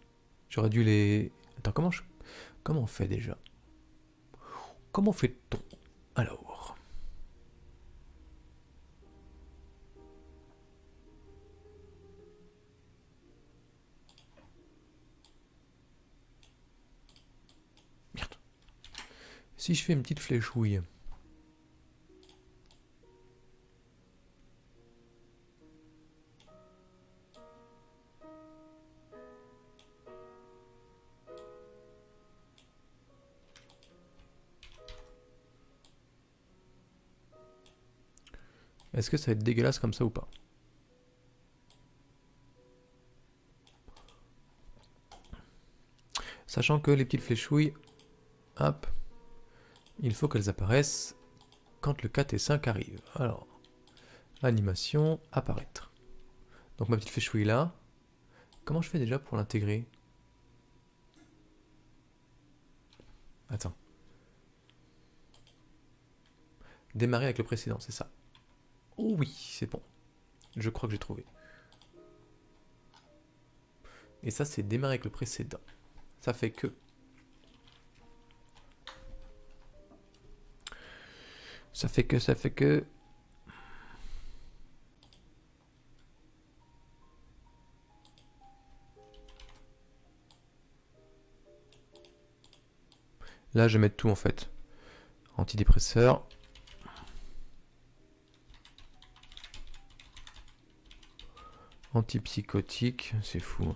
J'aurais dû les... Attends, comment on fait déjà? Comment fait-on? Alors... Si je fais une petite fléchouille. Est-ce que ça va être dégueulasse comme ça ou pas? Sachant que les petites fléchouilles, hop, il faut qu'elles apparaissent quand le 4 et 5 arrivent. Alors, animation, apparaître. Donc ma petite fléchouille là. Comment je fais déjà pour l'intégrer? Attends. Démarrer avec le précédent, c'est ça. Oh oui, c'est bon. Je crois que j'ai trouvé. Et ça, c'est démarrer avec le précédent. Ça fait que... Ça fait que... Là, je vais mettre tout en fait. Antidépresseur. Antipsychotique, c'est fou.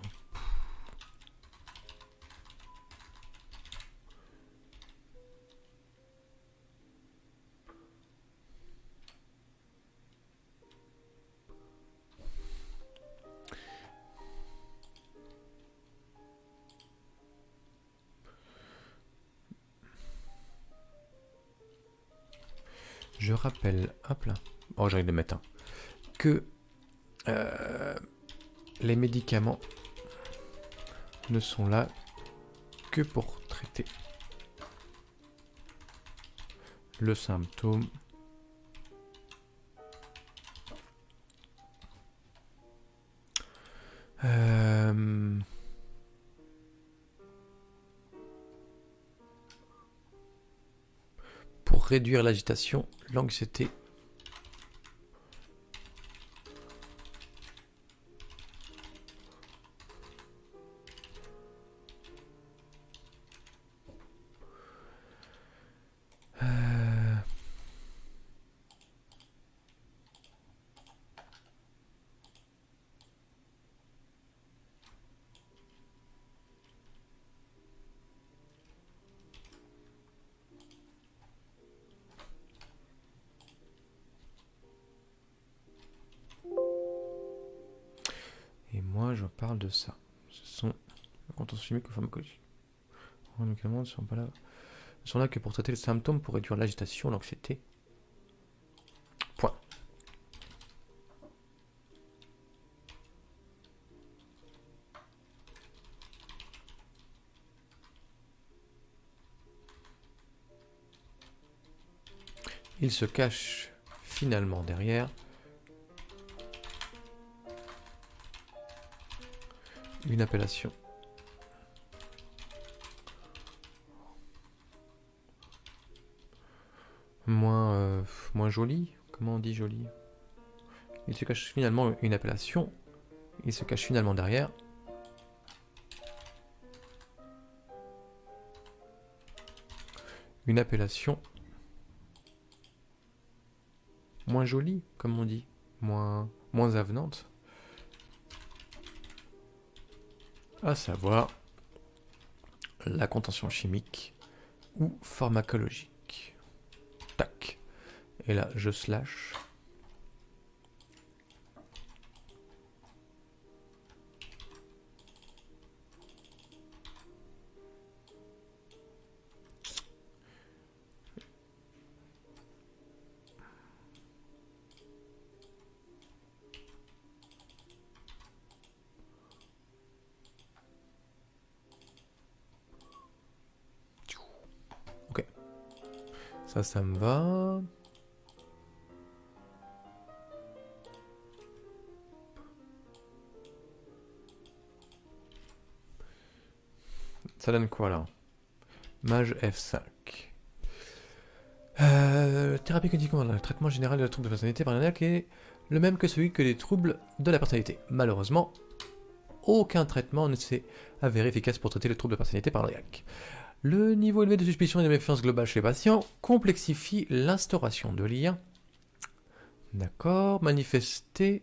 Je rappelle, hop là, oh j'arrive de mettre un, que les médicaments ne sont là que pour traiter le symptôme pour réduire l'agitation, l'anxiété . Et moi, je parle de ça. Ce sont les contentions chimiques ou pharmacologiques. Les médicaments ne sont pas là. Ils sont là que pour traiter les symptômes, pour réduire l'agitation, l'anxiété. Point. Il se cache finalement derrière une appellation. Moins jolie. Comment on dit jolie? Il se cache finalement une appellation. Il se cache finalement derrière une appellation moins jolie, comme on dit, moins avenante, à savoir la contention chimique ou pharmacologique. Tac. Et là, je slash. Ok. Ça me va. Ça donne quoi là? Mage F5. Thérapie cognitive, le traitement général de la trouble de personnalité paranoïaque est le même que celui que les troubles de la personnalité. Malheureusement, aucun traitement ne s'est avéré efficace pour traiter le trouble de personnalité paranoïaque. Le niveau élevé de suspicion et de méfiance globale chez les patients complexifie l'instauration de liens. D'accord. Manifester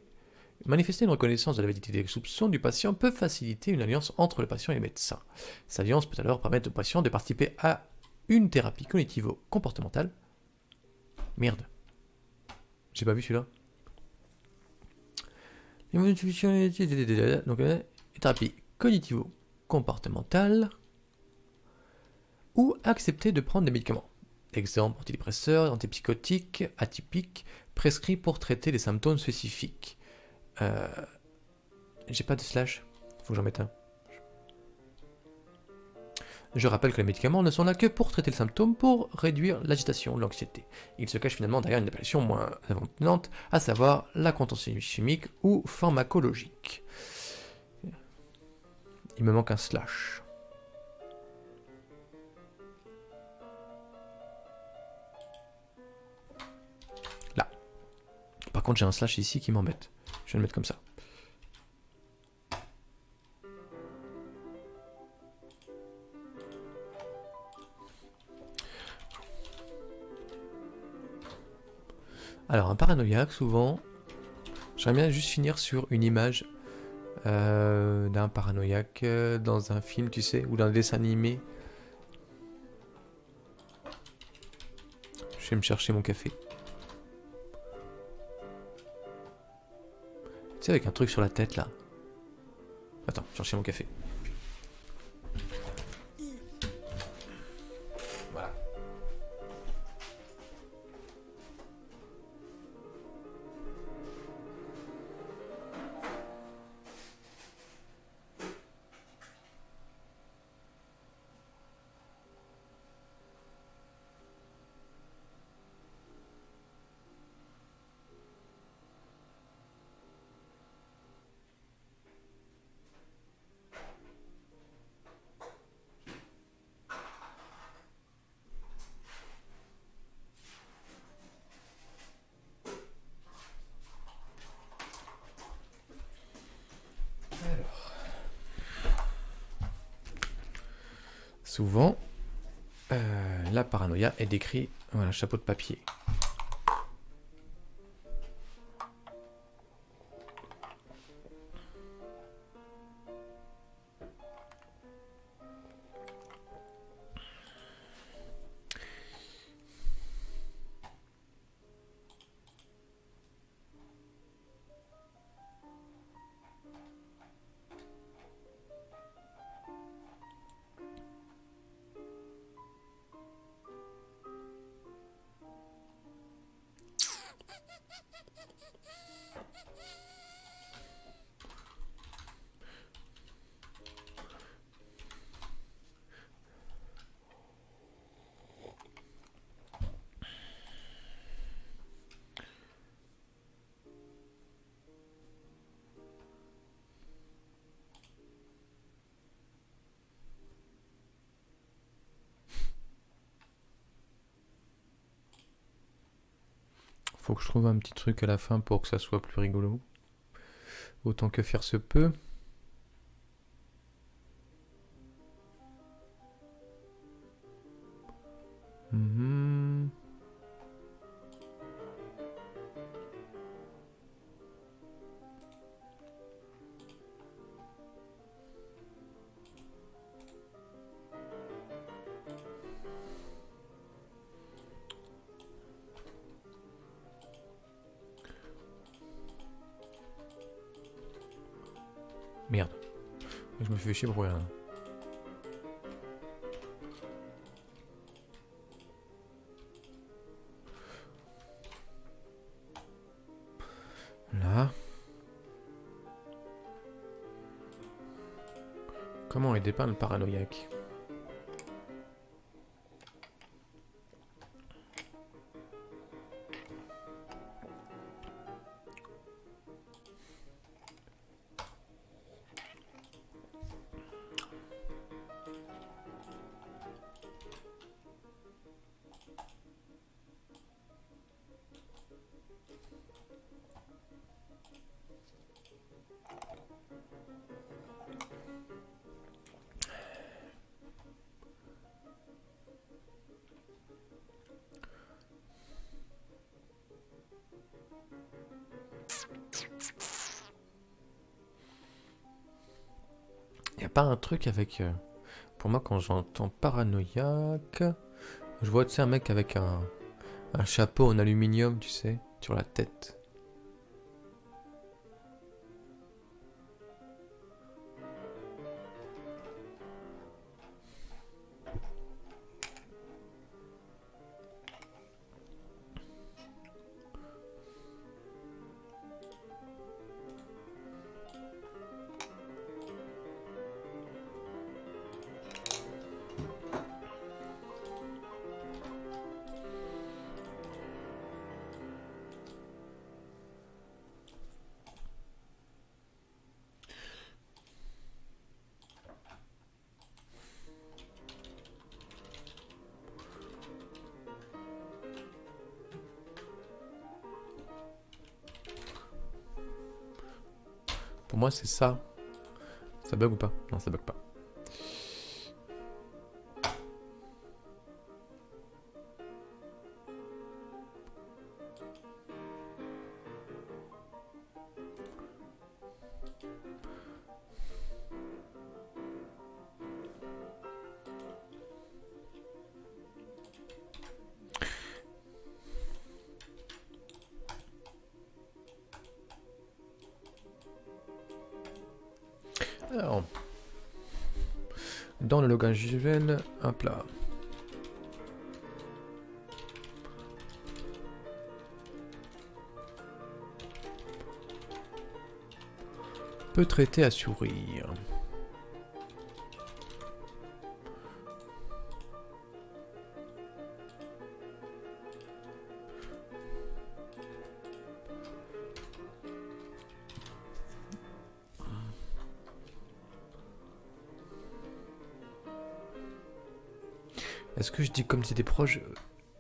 une reconnaissance de la validité des soupçons du patient peut faciliter une alliance entre le patient et le médecin. Cette alliance peut alors permettre au patient de participer à une thérapie cognitivo-comportementale. Merde. J'ai pas vu celui-là. Donc, thérapie cognitivo-comportementale ou accepter de prendre des médicaments. Exemple, antidépresseurs, antipsychotiques, atypiques, prescrits pour traiter des symptômes spécifiques. J'ai pas de slash, faut que j'en mette un. Je rappelle que les médicaments ne sont là que pour traiter le symptôme, pour réduire l'agitation, l'anxiété. Ils se cachent finalement derrière une appellation moins avenante, à savoir la contention chimique ou pharmacologique. Il me manque un slash. Là. Par contre, j'ai un slash ici qui m'embête. Je vais le mettre comme ça. Alors, un paranoïaque, souvent, j'aimerais bien juste finir sur une image d'un paranoïaque dans un film, tu sais, ou d'un dessin animé. Je vais me chercher mon café. Tu sais, avec un truc sur la tête, là. Attends, chercher mon café. Voilà. Souvent, la paranoïa est décrite, voilà, chapeau de papier. Faut que je trouve un petit truc à la fin pour que ça soit plus rigolo. Autant que faire se peut. Merde. Je me fais chier pour rien. Là. Comment est dépeint le paranoïaque ? Y a pas un truc avec... pour moi, quand j'entends paranoïaque, je vois, tu sais, un mec avec un chapeau en aluminium, tu sais, sur la tête. Pour moi, c'est ça. Ça bug ou pas? Non, ça bug pas. Alors, dans le logage visuel, hop là. Peut traiter à sourire. Est-ce que je dis comme c'était proche?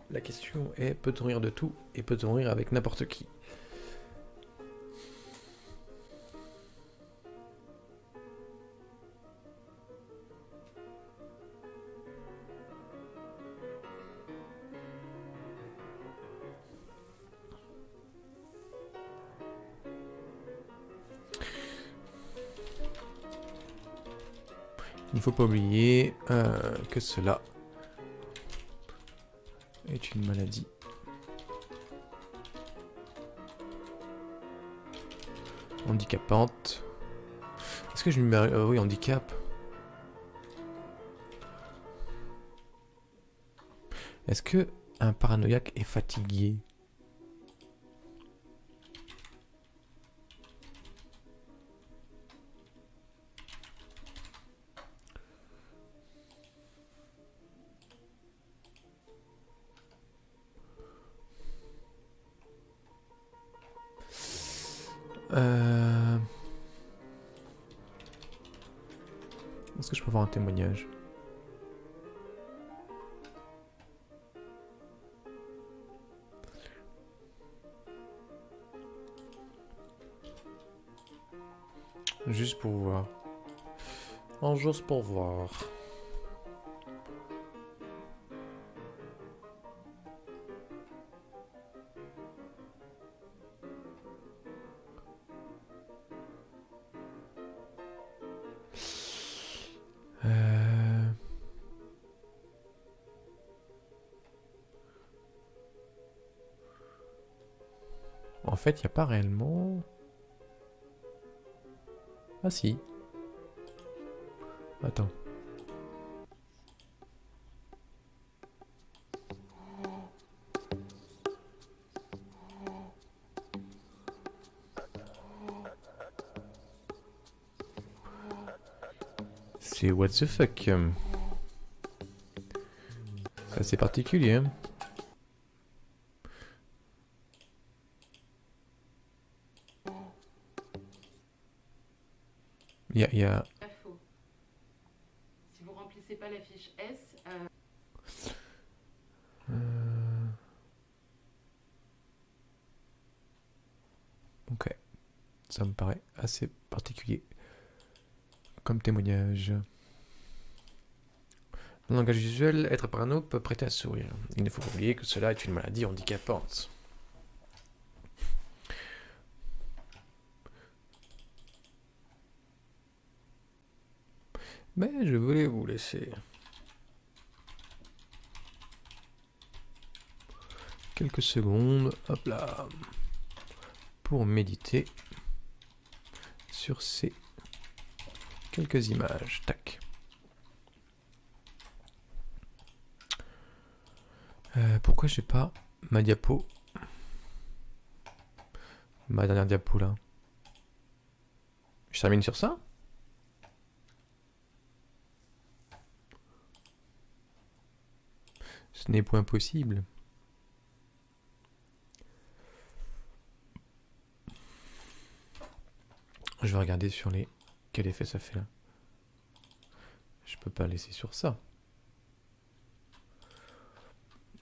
La question est, peut-on rire de tout et peut-on rire avec n'importe qui? Il ne faut pas oublier que cela est une maladie handicapante. Est-ce que je me mets... oui, handicap. Est-ce que un paranoïaque est fatigué? Est-ce que je peux avoir un témoignage? Juste pour voir. En juste pour voir. En fait, il n'y a pas réellement... Ah si. Attends. C'est what the fuck. C'est assez particulier. Hein. Il y a... Faux. Si vous remplissez pas la fiche S, Ok. Ça me paraît assez particulier comme témoignage. Dans le langage visuel, être parano peut prêter à sourire. Il ne faut pas oublier que cela est une maladie handicapante. Mais je voulais vous laisser quelques secondes, hop là, pour méditer sur ces quelques images. Tac. Pourquoi j'ai pas ma diapo? Ma dernière diapo là. Je termine sur ça? Ce n'est point possible. Je vais regarder sur les... Quel effet ça fait là? Je peux pas laisser sur ça.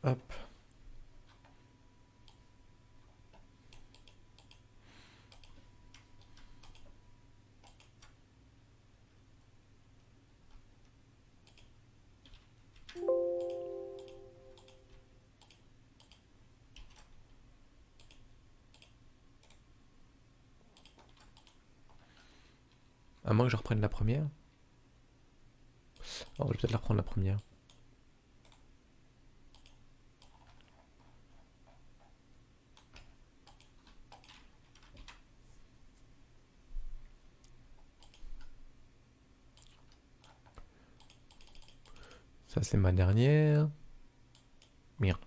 Hop. À moins que je reprenne la première. Alors, je vais peut-être la reprendre la première. Ça, c'est ma dernière. Merde.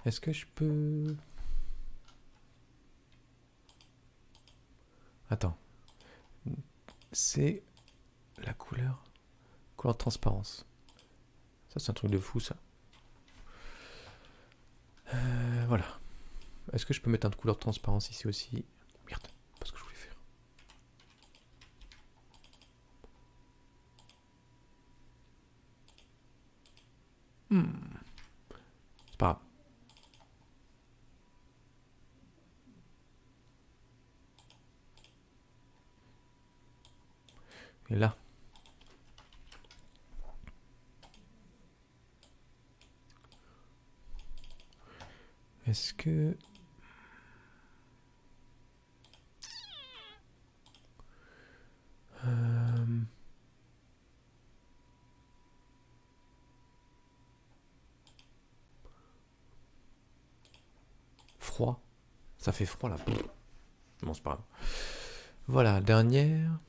Est-ce que je peux... Attends. C'est la couleur. Couleur de transparence. Ça, c'est un truc de fou, ça. Voilà. Est-ce que je peux mettre un couleur de transparence ici aussi? Merde, pas ce que je voulais faire. C'est pas grave. Et là. Est-ce que... Froid. Ça fait froid là. Bon, c'est pas grave. Voilà, dernière.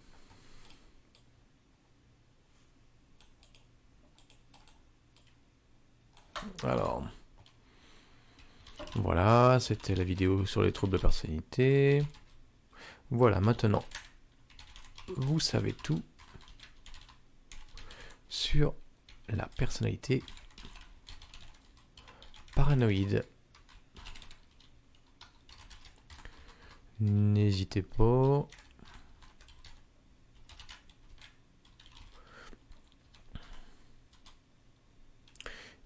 Alors... Voilà, c'était la vidéo sur les troubles de personnalité. Voilà, maintenant, vous savez tout sur la personnalité paranoïde. N'hésitez pas.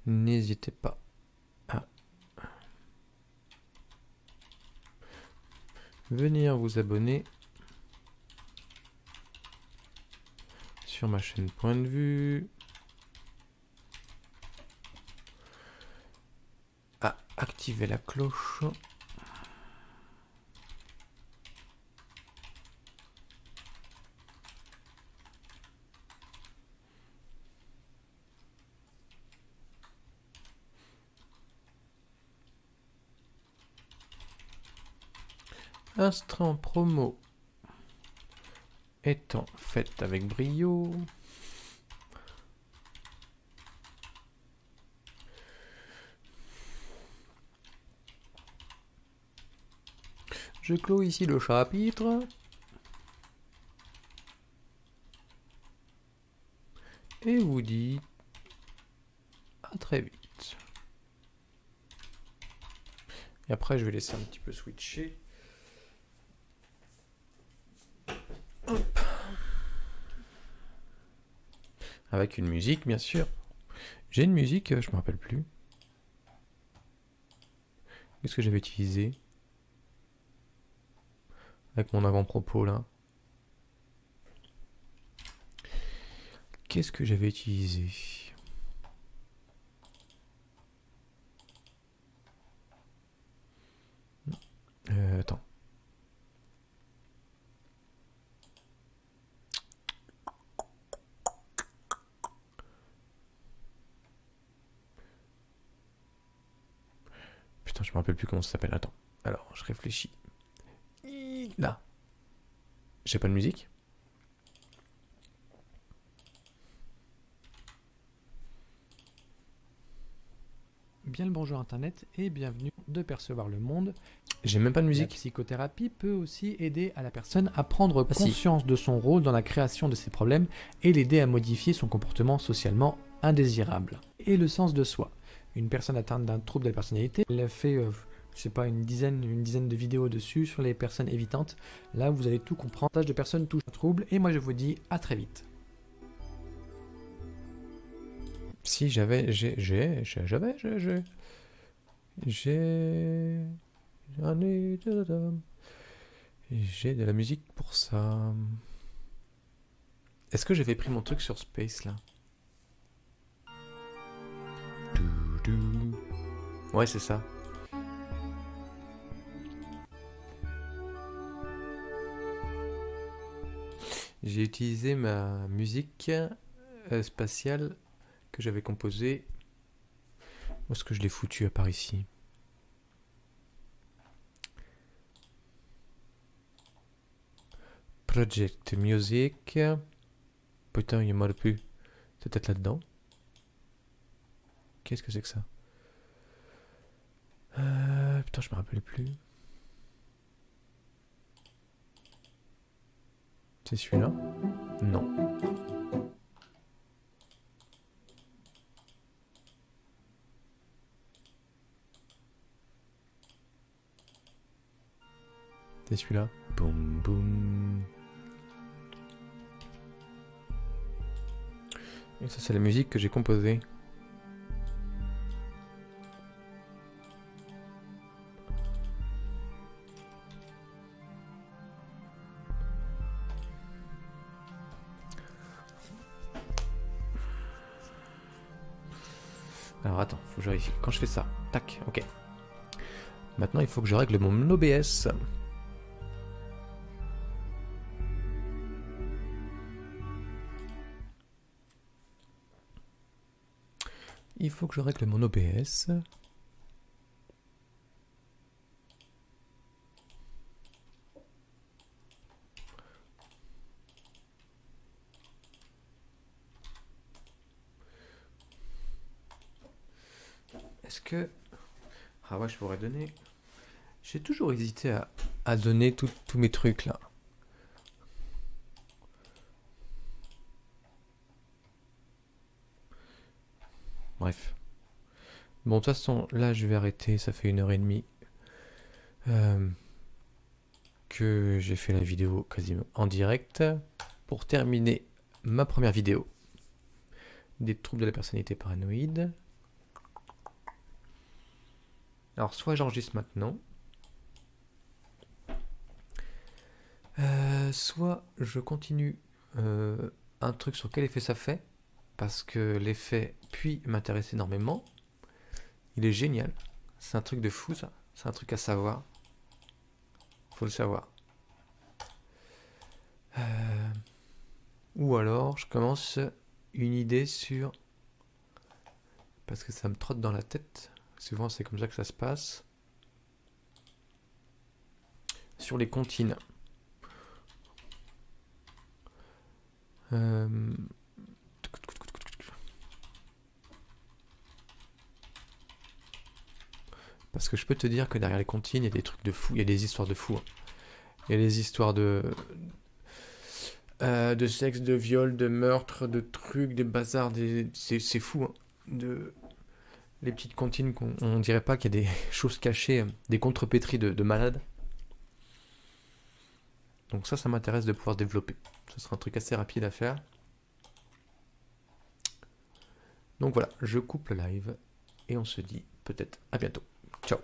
N'hésitez pas à venir vous abonner sur ma chaîne Point de Vue, à activer la cloche. Instant promo étant fait avec brio. Je clôt ici le chapitre. Et vous dis à très vite. Et après, je vais laisser un petit peu switcher. Hop. Avec une musique, bien sûr. J'ai une musique, je me rappelle plus. Qu'est-ce que j'avais utilisé avec mon avant-propos là? Qu'est-ce que j'avais utilisé? Attends. Putain, je me rappelle plus comment ça s'appelle. Attends. Alors, je réfléchis. Là. J'ai pas de musique. Bien le bonjour Internet et bienvenue de Percevoir le Monde. J'ai même pas de La musique. psychothérapie peut aussi aider à la personne à prendre Ah, si. conscience de son rôle dans la création de ses problèmes et l'aider à modifier son comportement socialement indésirable. Et le sens de soi. Une personne atteinte d'un trouble de la personnalité, elle a fait, je sais pas, une dizaine de vidéos dessus sur les personnes évitantes. Là, vous allez tout comprendre. Tâche de personnes touche un trouble et moi je vous dis à très vite. Si j'avais, j'ai de la musique pour ça. Est-ce que j'avais pris mon truc sur Space là? Ouais, c'est ça. J'ai utilisé ma musique spatiale que j'avais composée. Où est-ce que je l'ai foutu à part ici? Project Music. Putain, il m'a plus. C'est peut-être là-dedans. Qu'est-ce que c'est que ça? Putain, je me rappelle plus. C'est celui-là? Non. C'est celui-là. Boum boum. Et ça, c'est la musique que j'ai composée. Alors attends, faut que je vérifie. Quand je fais ça, tac, ok. Maintenant, il faut que je règle mon OBS. Il faut que je règle mon OBS. Est-ce que... Ah ouais, je pourrais donner... J'ai toujours hésité à donner tous mes trucs là. Bref. Bon, de toute façon, là, je vais arrêter. Ça fait 1h30 que j'ai fait la vidéo quasiment en direct. Pour terminer ma première vidéo des troubles de la personnalité paranoïde. Alors, soit j'enregistre maintenant, soit je continue un truc sur quel effet ça fait, parce que l'effet puis m'intéresse énormément. Il est génial. C'est un truc de fou, ça. C'est un truc à savoir. Faut le savoir. Ou alors, je commence une idée sur... Parce que ça me trotte dans la tête. Souvent, c'est comme ça que ça se passe. Sur les comptines. Parce que je peux te dire que derrière les comptines, il y a des trucs de fou, il y a des histoires de fou. Il y a des histoires de sexe, de viol, de meurtre, de trucs, des bazars, c'est fou. Hein. Les petites comptines, on dirait pas qu'il y a des choses cachées, des contrepétries de malades. Donc ça m'intéresse de pouvoir développer. Ce sera un truc assez rapide à faire. Donc voilà, je coupe le live et on se dit peut-être à bientôt. Ciao.